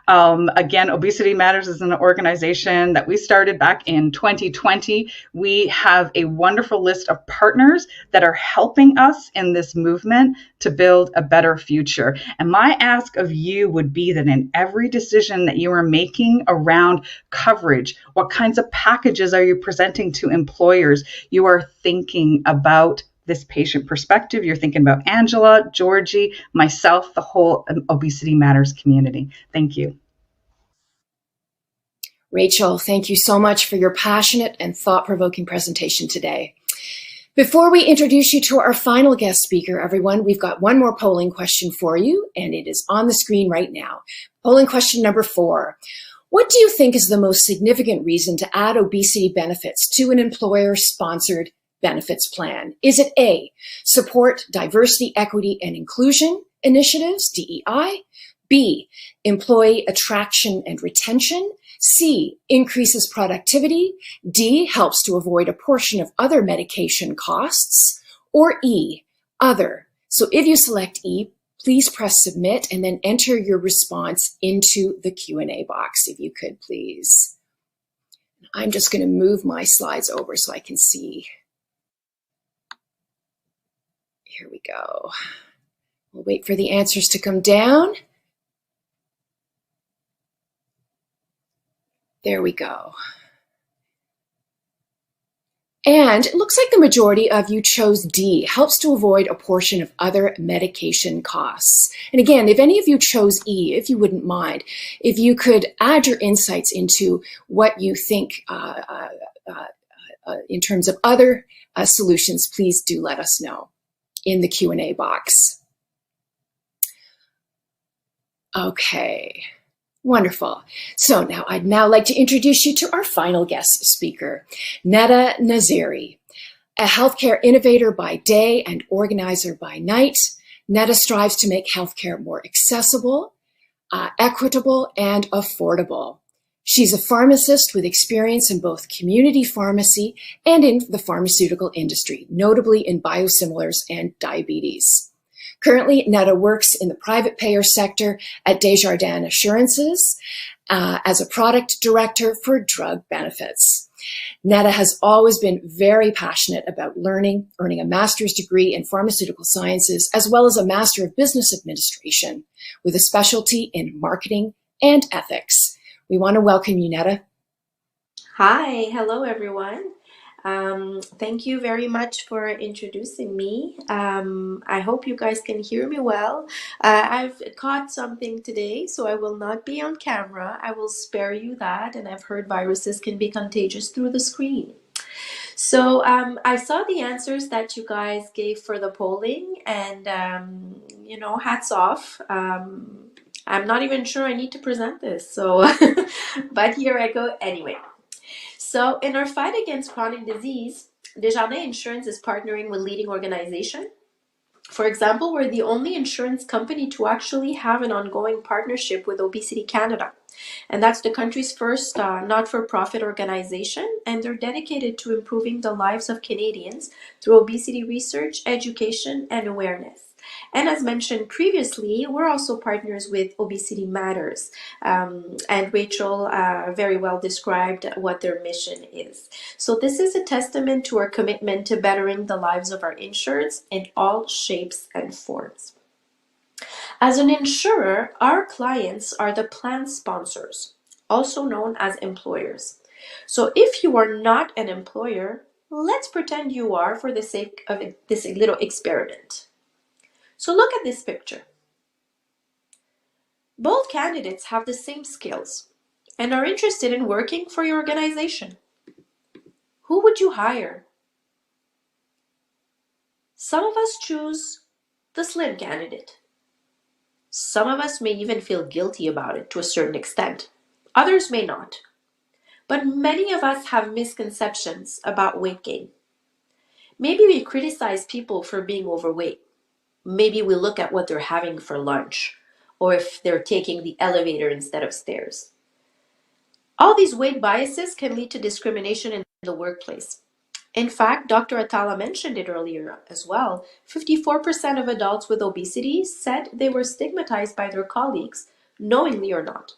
Again, Obesity Matters is an organization that we started back in 2020. We have a wonderful list of partners that are helping us in this movement to build a better future. And my ask of you would be that in every decision that you are making around coverage, what kinds of packages are you presenting to employers? You are thinking about this patient perspective. You're thinking about Angela, Georgie, myself, the whole Obesity Matters community. Thank you. Rachel, thank you so much for your passionate and thought-provoking presentation today. Before we introduce you to our final guest speaker, everyone, we've got one more polling question for you, and it is on the screen right now. Polling question number 4. What do you think is the most significant reason to add obesity benefits to an employer-sponsored benefits plan? Is it A, support diversity, equity, and inclusion initiatives, DEI? B, employee attraction and retention? C, increases productivity? D, helps to avoid a portion of other medication costs? Or E, other? So if you select E, please press submit and then enter your response into the Q&A box, if you could, please. I'm just going to move my slides over so I can see Here we go. We'll wait for the answers to come down. There we go. And it looks like the majority of you chose D, helps to avoid a portion of other medication costs. And again, if any of you chose E, if you wouldn't mind, if you could add your insights into what you think in terms of other solutions, please do let us know in the Q&A box. Okay. Wonderful. So now I'd like to introduce you to our final guest speaker, Neda Nasseri, a healthcare innovator by day and organizer by night. Neda strives to make healthcare more accessible, equitable, and affordable. She's a pharmacist with experience in both community pharmacy and in the pharmaceutical industry, notably in biosimilars and diabetes. Currently, Neda works in the private payer sector at Desjardins Insurance as a product director for drug benefits. Neda has always been very passionate about learning, earning a master's degree in pharmaceutical sciences, as well as a master of business administration with a specialty in marketing and ethics. We want to welcome you, Neda. Hi, hello everyone. Thank you very much for introducing me. I hope you guys can hear me well. I've caught something today, so I will not be on camera. I will spare you that, and I've heard viruses can be contagious through the screen. So I saw the answers that you guys gave for the polling, and hats off. I'm not even sure I need to present this, so but here I go anyway. So in our fight against chronic disease, Desjardins Insurance is partnering with leading organizations. For example, we're the only insurance company to actually have an ongoing partnership with Obesity Canada. And that's the country's first not-for-profit organization, and they're dedicated to improving the lives of Canadians through obesity research, education, and awareness. And as mentioned previously, we're also partners with Obesity Matters. And Rachel very well described what their mission is. So this is a testament to our commitment to bettering the lives of our insureds in all shapes and forms. As an insurer, our clients are the plan sponsors, also known as employers. So if you are not an employer, let's pretend you are for the sake of this little experiment. So look at this picture. Both candidates have the same skills and are interested in working for your organization. Who would you hire? Some of us choose the slim candidate. Some of us may even feel guilty about it to a certain extent. Others may not. But many of us have misconceptions about weight gain. Maybe we criticize people for being overweight. Maybe we look at what they're having for lunch, or if they're taking the elevator instead of stairs. All these weight biases can lead to discrimination in the workplace. In fact, Dr. Attalla mentioned it earlier as well. 54% of adults with obesity said they were stigmatized by their colleagues, knowingly or not.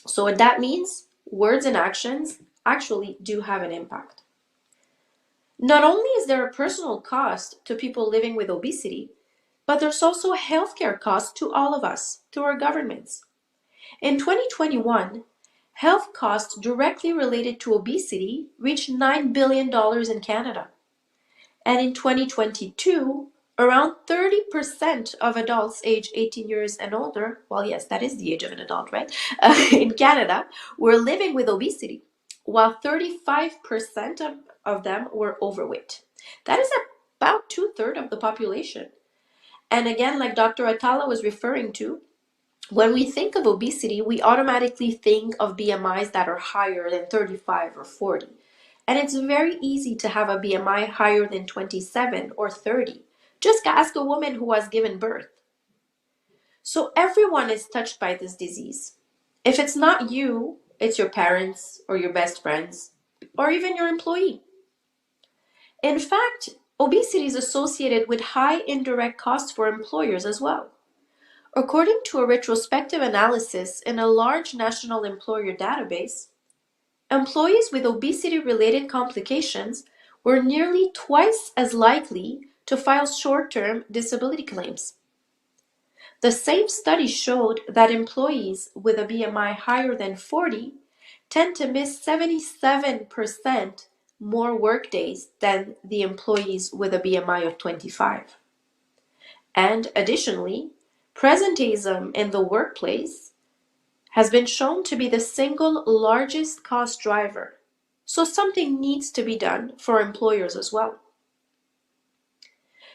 So what that means, words and actions actually do have an impact. Not only is there a personal cost to people living with obesity, but there's also a healthcare cost to all of us, to our governments. In 2021, health costs directly related to obesity reached $9 billion in Canada. And in 2022, around 30% of adults aged 18 years and older, well, yes, that is the age of an adult, right? In Canada, were living with obesity, while 35% of them were overweight. That is about 2/3 of the population. And again, like Dr. Attalla was referring to, when we think of obesity, we automatically think of BMIs that are higher than 35 or 40. And it's very easy to have a BMI higher than 27 or 30. Just ask a woman who has given birth. So everyone is touched by this disease. If it's not you, it's your parents or your best friends or even your employee. In fact, obesity is associated with high indirect costs for employers as well. According to a retrospective analysis in a large national employer database, employees with obesity-related complications were nearly twice as likely to file short-term disability claims. The same study showed that employees with a BMI higher than 40 tend to miss 77% more workdays than the employees with a BMI of 25. And additionally, presenteeism in the workplace has been shown to be the single largest cost driver. So something needs to be done for employers as well.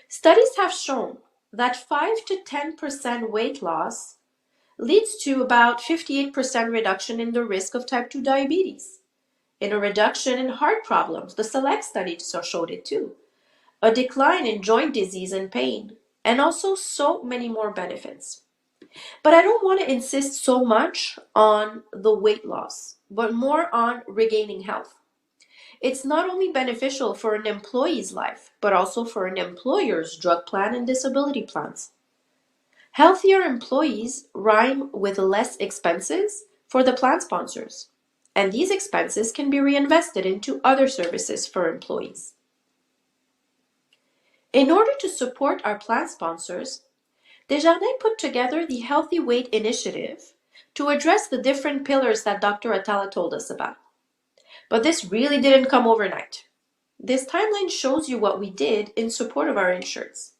Studies have shown that 5 to 10% weight loss leads to about 58% reduction in the risk of type 2 diabetes, in a reduction in heart problems. The SELECT study showed it too. A decline in joint disease and pain, and also so many more benefits. But I don't want to insist so much on the weight loss, but more on regaining health. It's not only beneficial for an employee's life, but also for an employer's drug plan and disability plans. Healthier employees rhyme with less expenses for the plan sponsors, and these expenses can be reinvested into other services for employees. In order to support our plan sponsors, Desjardins put together the Healthy Weight Initiative to address the different pillars that Dr. Attalla told us about. But this really didn't come overnight. This timeline shows you what we did in support of our insureds.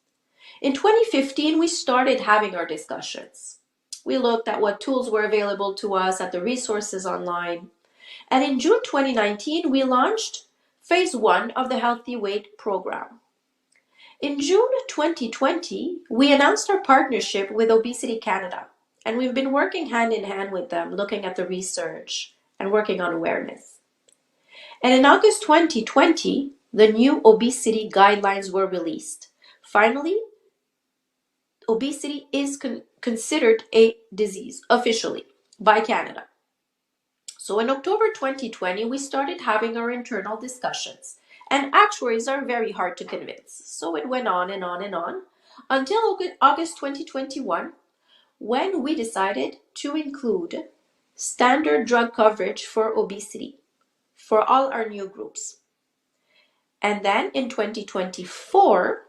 In 2015, we started having our discussions. We looked at what tools were available to us, at the resources online. And in June 2019, we launched Phase 1 of the Healthy Weight program. In June 2020, we announced our partnership with Obesity Canada, and we've been working hand in hand with them, looking at the research and working on awareness. And in August 2020, the new obesity guidelines were released. Finally, obesity is considered a disease officially by Canada. So in October 2020, we started having our internal discussions. And actuaries are very hard to convince. So it went on and on and on until August 2021, when we decided to include standard drug coverage for obesity for all our new groups. And then in 2024,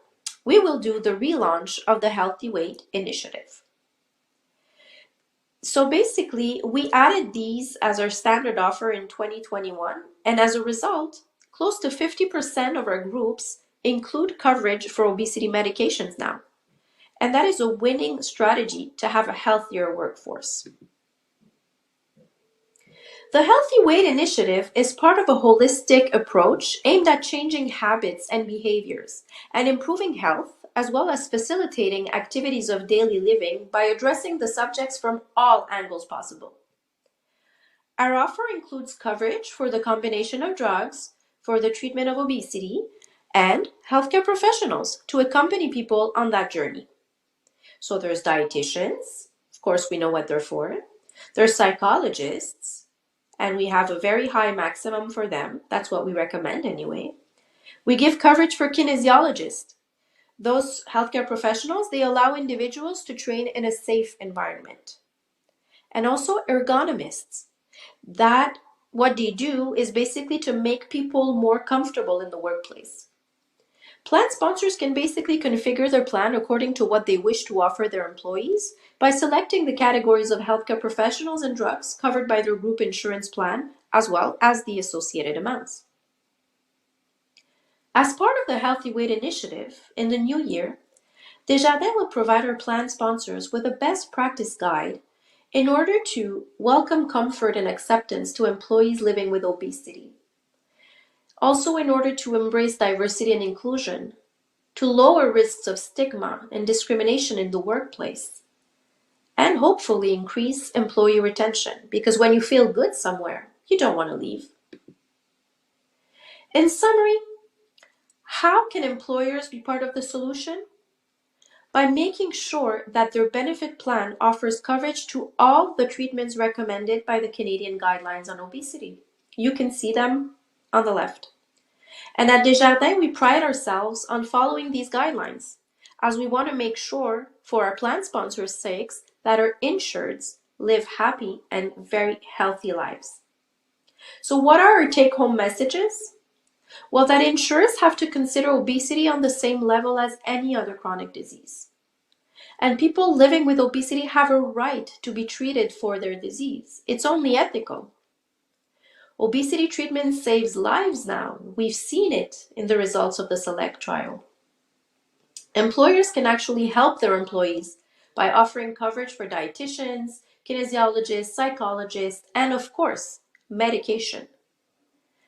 we will do the relaunch of the Healthy Weight Initiative. So basically, we added these as our standard offer in 2021, and as a result, close to 50% of our groups include coverage for obesity medications now. And that is a winning strategy to have a healthier workforce. The Healthy Weight Initiative is part of a holistic approach aimed at changing habits and behaviors and improving health, as well as facilitating activities of daily living by addressing the subjects from all angles possible. Our offer includes coverage for the combination of drugs for the treatment of obesity and healthcare professionals to accompany people on that journey. So there's dietitians, of course we know what they're for. There's psychologists, and we have a very high maximum for them. That's what we recommend anyway. We give coverage for kinesiologists. Those healthcare professionals, they allow individuals to train in a safe environment. And also ergonomists. That what they do is basically to make people more comfortable in the workplace. Plan sponsors can basically configure their plan according to what they wish to offer their employees by selecting the categories of healthcare professionals and drugs covered by their group insurance plan, as well as the associated amounts. As part of the Healthy Weight Initiative, in the new year, Desjardins will provide our plan sponsors with a best practice guide in order to welcome comfort and acceptance to employees living with obesity. Also, in order to embrace diversity and inclusion, to lower risks of stigma and discrimination in the workplace, and hopefully increase employee retention, because when you feel good somewhere, you don't want to leave. In summary, how can employers be part of the solution? By making sure that their benefit plan offers coverage to all the treatments recommended by the Canadian guidelines on obesity. You can see them on the left. And at Desjardins, we pride ourselves on following these guidelines, as we want to make sure, for our plan sponsors' sakes, that our insureds live happy and very healthy lives. So what are our take-home messages? Well, that insurers have to consider obesity on the same level as any other chronic disease. And people living with obesity have a right to be treated for their disease. It's only ethical. Obesity treatment saves lives now. We've seen it in the results of the SELECT trial. Employers can actually help their employees by offering coverage for dietitians, kinesiologists, psychologists, and of course, medication.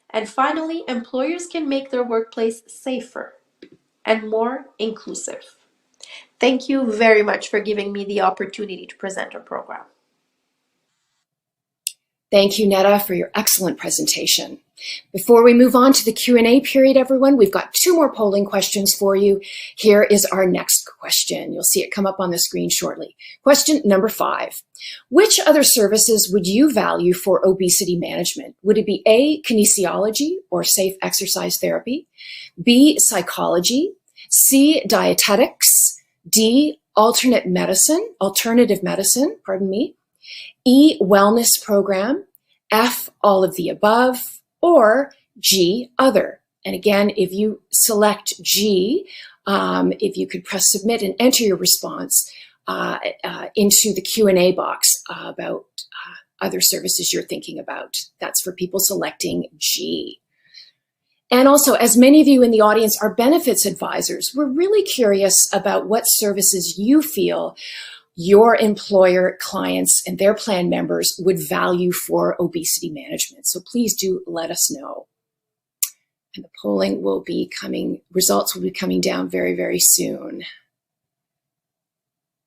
And finally, employers can make their workplace safer and more inclusive. Thank you very much for giving me the opportunity to present our program. Thank you, Neda, for your excellent presentation. Before we move on to the Q&A period, everyone, we've got 2 more polling questions for you. Here is our next question. You'll see it come up on the screen shortly. Question number 5. Which other services would you value for obesity management? Would it be A, kinesiology or safe exercise therapy, B, psychology, C, dietetics, D, alternative medicine, E, wellness program, F, all of the above, or G, other? And again, if you select G, if you could press submit and enter your response into the Q&A box about other services you're thinking about. That's for people selecting G. And also, as many of you in the audience are benefits advisors, we're really curious about what services you feel your employer clients and their plan members would value for obesity management. So please do let us know. And the polling will be coming, results will be coming down very, very soon.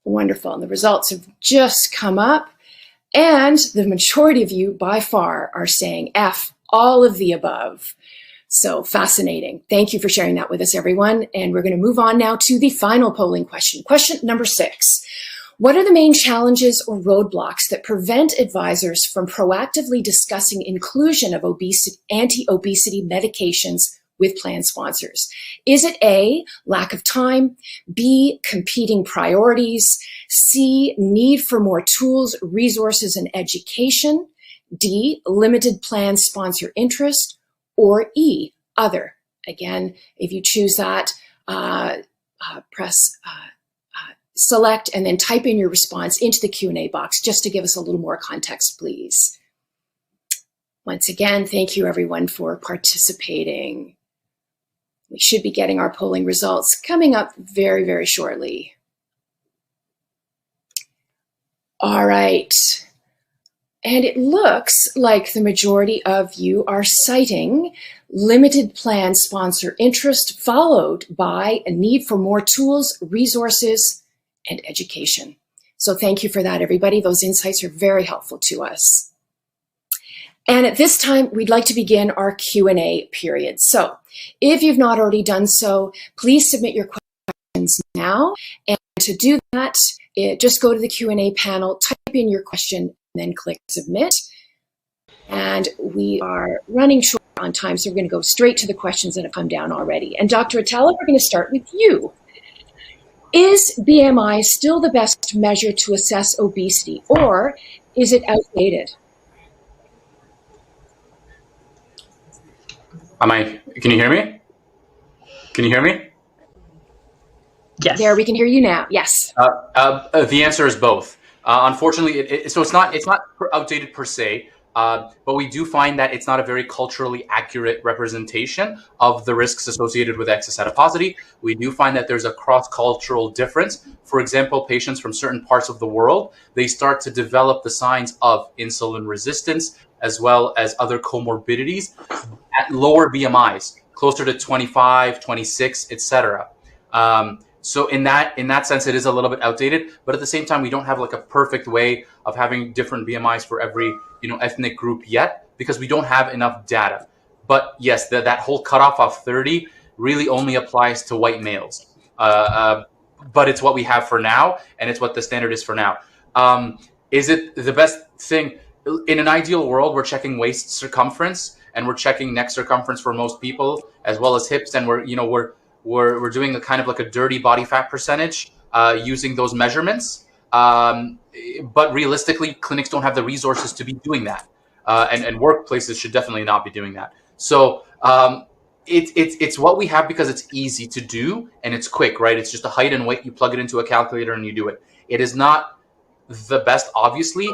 Wonderful. And the results have just come up. And the majority of you by far are saying F, all of the above. So fascinating. Thank you for sharing that with us, everyone. And we're going to move on now to the final polling question. Question number 6. What are the main challenges or roadblocks that prevent advisors from proactively discussing inclusion of anti-obesity medications with plan sponsors? Is it A, lack of time, B, competing priorities, C, need for more tools, resources, and education, D, limited plan sponsor interest, or E, other? Again, if you choose that, press select and then type in your response into the Q&A box just to give us a little more context, please. Once again, thank you everyone for participating. We should be getting our polling results coming up very, very shortly. All right. And it looks like the majority of you are citing limited plan sponsor interest, followed by a need for more tools, resources, and education. So thank you for that, everybody. Those insights are very helpful to us. And at this time, we'd like to begin our Q&A period. So if you've not already done so, please submit your questions now. And to do that, just go to the Q&A panel, type in your question, and then click submit. And we are running short on time, so we're going to go straight to the questions that have come down already. And Dr. Attalla, we're going to start with you. Is BMI still the best measure to assess obesity, or is it outdated? Can you hear me? Can you hear me? Yes. There, we can hear you now. Yes. The answer is both. Unfortunately, so it's not outdated per se, but we do find that it's not a very culturally accurate representation of the risks associated with excess adiposity. We do find that there's a cross-cultural difference. For example, patients from certain parts of the world, they start to develop the signs of insulin resistance as well as other comorbidities at lower BMIs, closer to 25, 26, etc. So in that sense, it is a little bit outdated, but at the same time, we don't have like a perfect way of having different BMIs for every ethnic group yet, because we don't have enough data. But yes, that whole cutoff of 30 really only applies to white males. But it's what we have for now, and it's what the standard is for now. Is it the best thing? In an ideal world, we're checking waist circumference and we're checking neck circumference for most people, as well as hips, and we're doing a kind of like a dirty body fat percentage using those measurements. But realistically, clinics don't have the resources to be doing that. And workplaces should definitely not be doing that. So it's what we have because it's easy to do and it's quick, right? It's just a height and weight. You plug it into a calculator and you do it. It is not the best, obviously.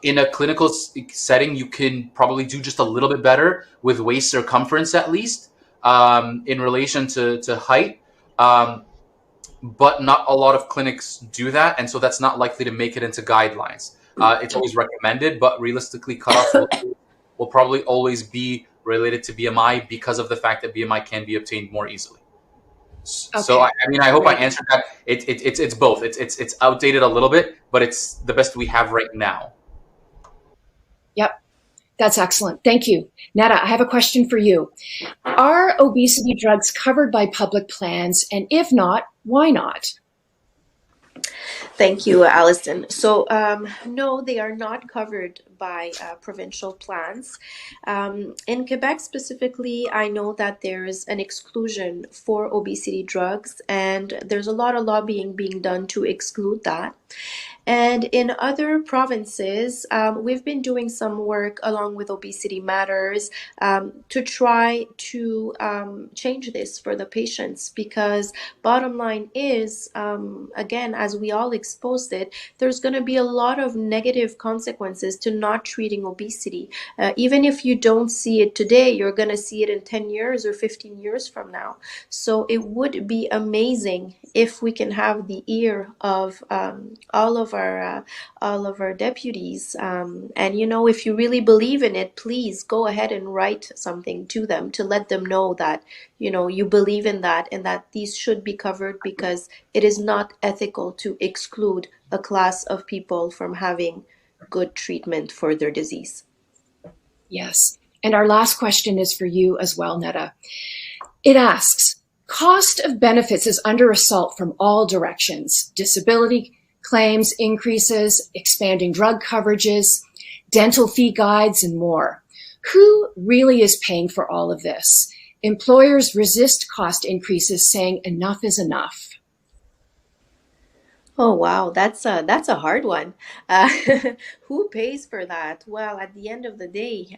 In a clinical setting, you can probably do just a little bit better with waist circumference, at least, in relation to height. But not a lot of clinics do that, and so that's not likely to make it into guidelines. It's always recommended, but realistically, cutoff will probably always be related to BMI because of the fact that BMI can be obtained more easily. Okay. So I mean, I hope I answered that. It's both. It's outdated a little bit, but it's the best we have right now. Yep, that's excellent. Thank you. Neda, I have a question for you. Are obesity drugs covered by public plans? And if not, why not? Thank you, Allison. So, no, they are not covered by provincial plans. In Quebec specifically, I know that there's an exclusion for obesity drugs, and there's a lot of lobbying being done to exclude that. And in other provinces, we've been doing some work along with Obesity Matters to try to change this for the patients, because bottom line is, again, as we all exposed it, there's going to be a lot of negative consequences to not treating obesity. Even if you don't see it today, you're going to see it in 10 years or 15 years from now. So it would be amazing if we can have the ear of all of our deputies, and if you really believe in it, please go ahead and write something to them to let them know that you believe in that and that these should be covered, because it is not ethical to exclude a class of people from having good treatment for their disease. Yes. And our last question is for you as well, Neda. It asks, cost of benefits is under assault from all directions. Disability claims increases, expanding drug coverages, dental fee guides, and more. Who really is paying for all of this? Employers resist cost increases, saying enough is enough. Oh wow, that's a hard one. Who pays for that? Well, at the end of the day,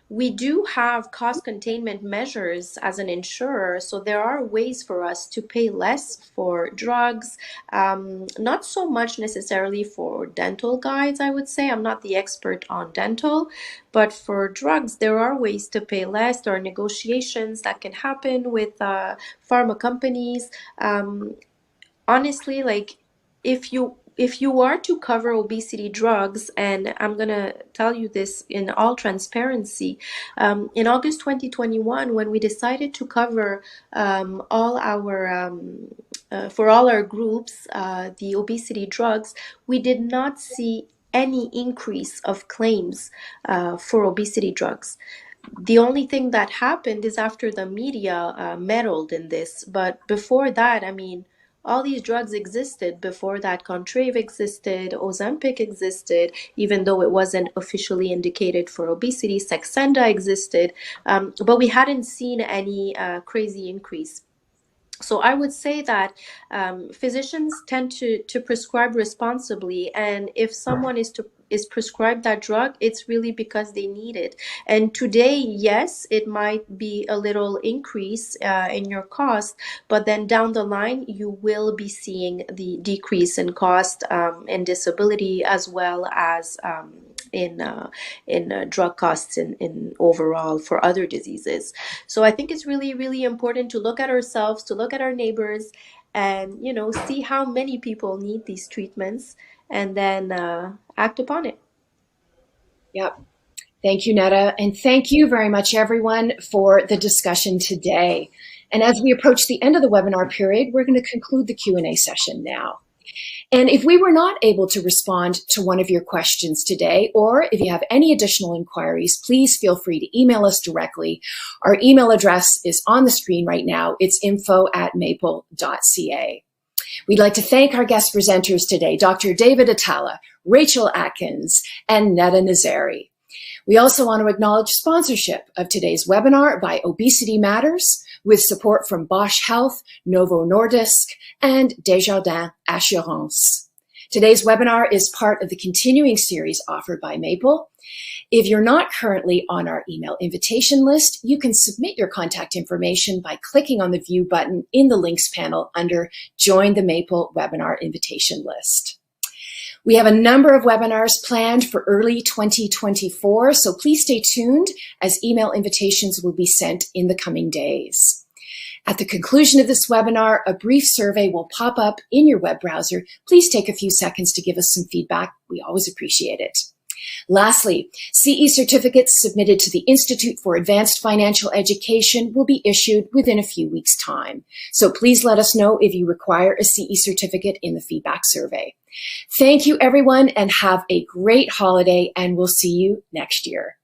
we do have cost containment measures as an insurer, so there are ways for us to pay less for drugs, not so much necessarily for dental guides, I would say. I'm not the expert on dental, but for drugs, there are ways to pay less. There are negotiations that can happen with pharma companies. Honestly, like if you are to cover obesity drugs, and I'm gonna tell you this in all transparency, in August 2021, when we decided to cover all our for all our groups the obesity drugs, we did not see any increase of claims for obesity drugs. The only thing that happened is after the media meddled in this, but before that, I mean, all these drugs existed before that. Contrave existed, Ozempic existed, even though it wasn't officially indicated for obesity. Saxenda existed, but we hadn't seen any crazy increase. So I would say that physicians tend to prescribe responsibly, and if someone is prescribed that drug, it's really because they need it. And today, yes, it might be a little increase in your cost, but then down the line, you will be seeing the decrease in cost and disability, as well as in drug costs in overall for other diseases. So I think it's really, really important to look at ourselves, to look at our neighbors, and see how many people need these treatments, and then act upon it. Yep. Thank you, Neda. And thank you very much, everyone, for the discussion today. And as we approach the end of the webinar period, we're going to conclude the Q&A session now. And if we were not able to respond to one of your questions today, or if you have any additional inquiries, please feel free to email us directly. Our email address is on the screen right now. It's info@maple.ca. We'd like to thank our guest presenters today, Dr. David Attalla, Rachel Atkins, and Neda Nasseri. We also want to acknowledge sponsorship of today's webinar by Obesity Matters, with support from Bosch Health, Novo Nordisk, and Desjardins Insurance. Today's webinar is part of the continuing series offered by Maple. If you're not currently on our email invitation list, you can submit your contact information by clicking on the View button in the links panel under Join the Maple Webinar Invitation List. We have a number of webinars planned for early 2024, so please stay tuned as email invitations will be sent in the coming days. At the conclusion of this webinar, a brief survey will pop up in your web browser. Please take a few seconds to give us some feedback. We always appreciate it. Lastly, CE certificates submitted to the Institute for Advanced Financial Education will be issued within a few weeks' time. So please let us know if you require a CE certificate in the feedback survey. Thank you, everyone, and have a great holiday, and we'll see you next year.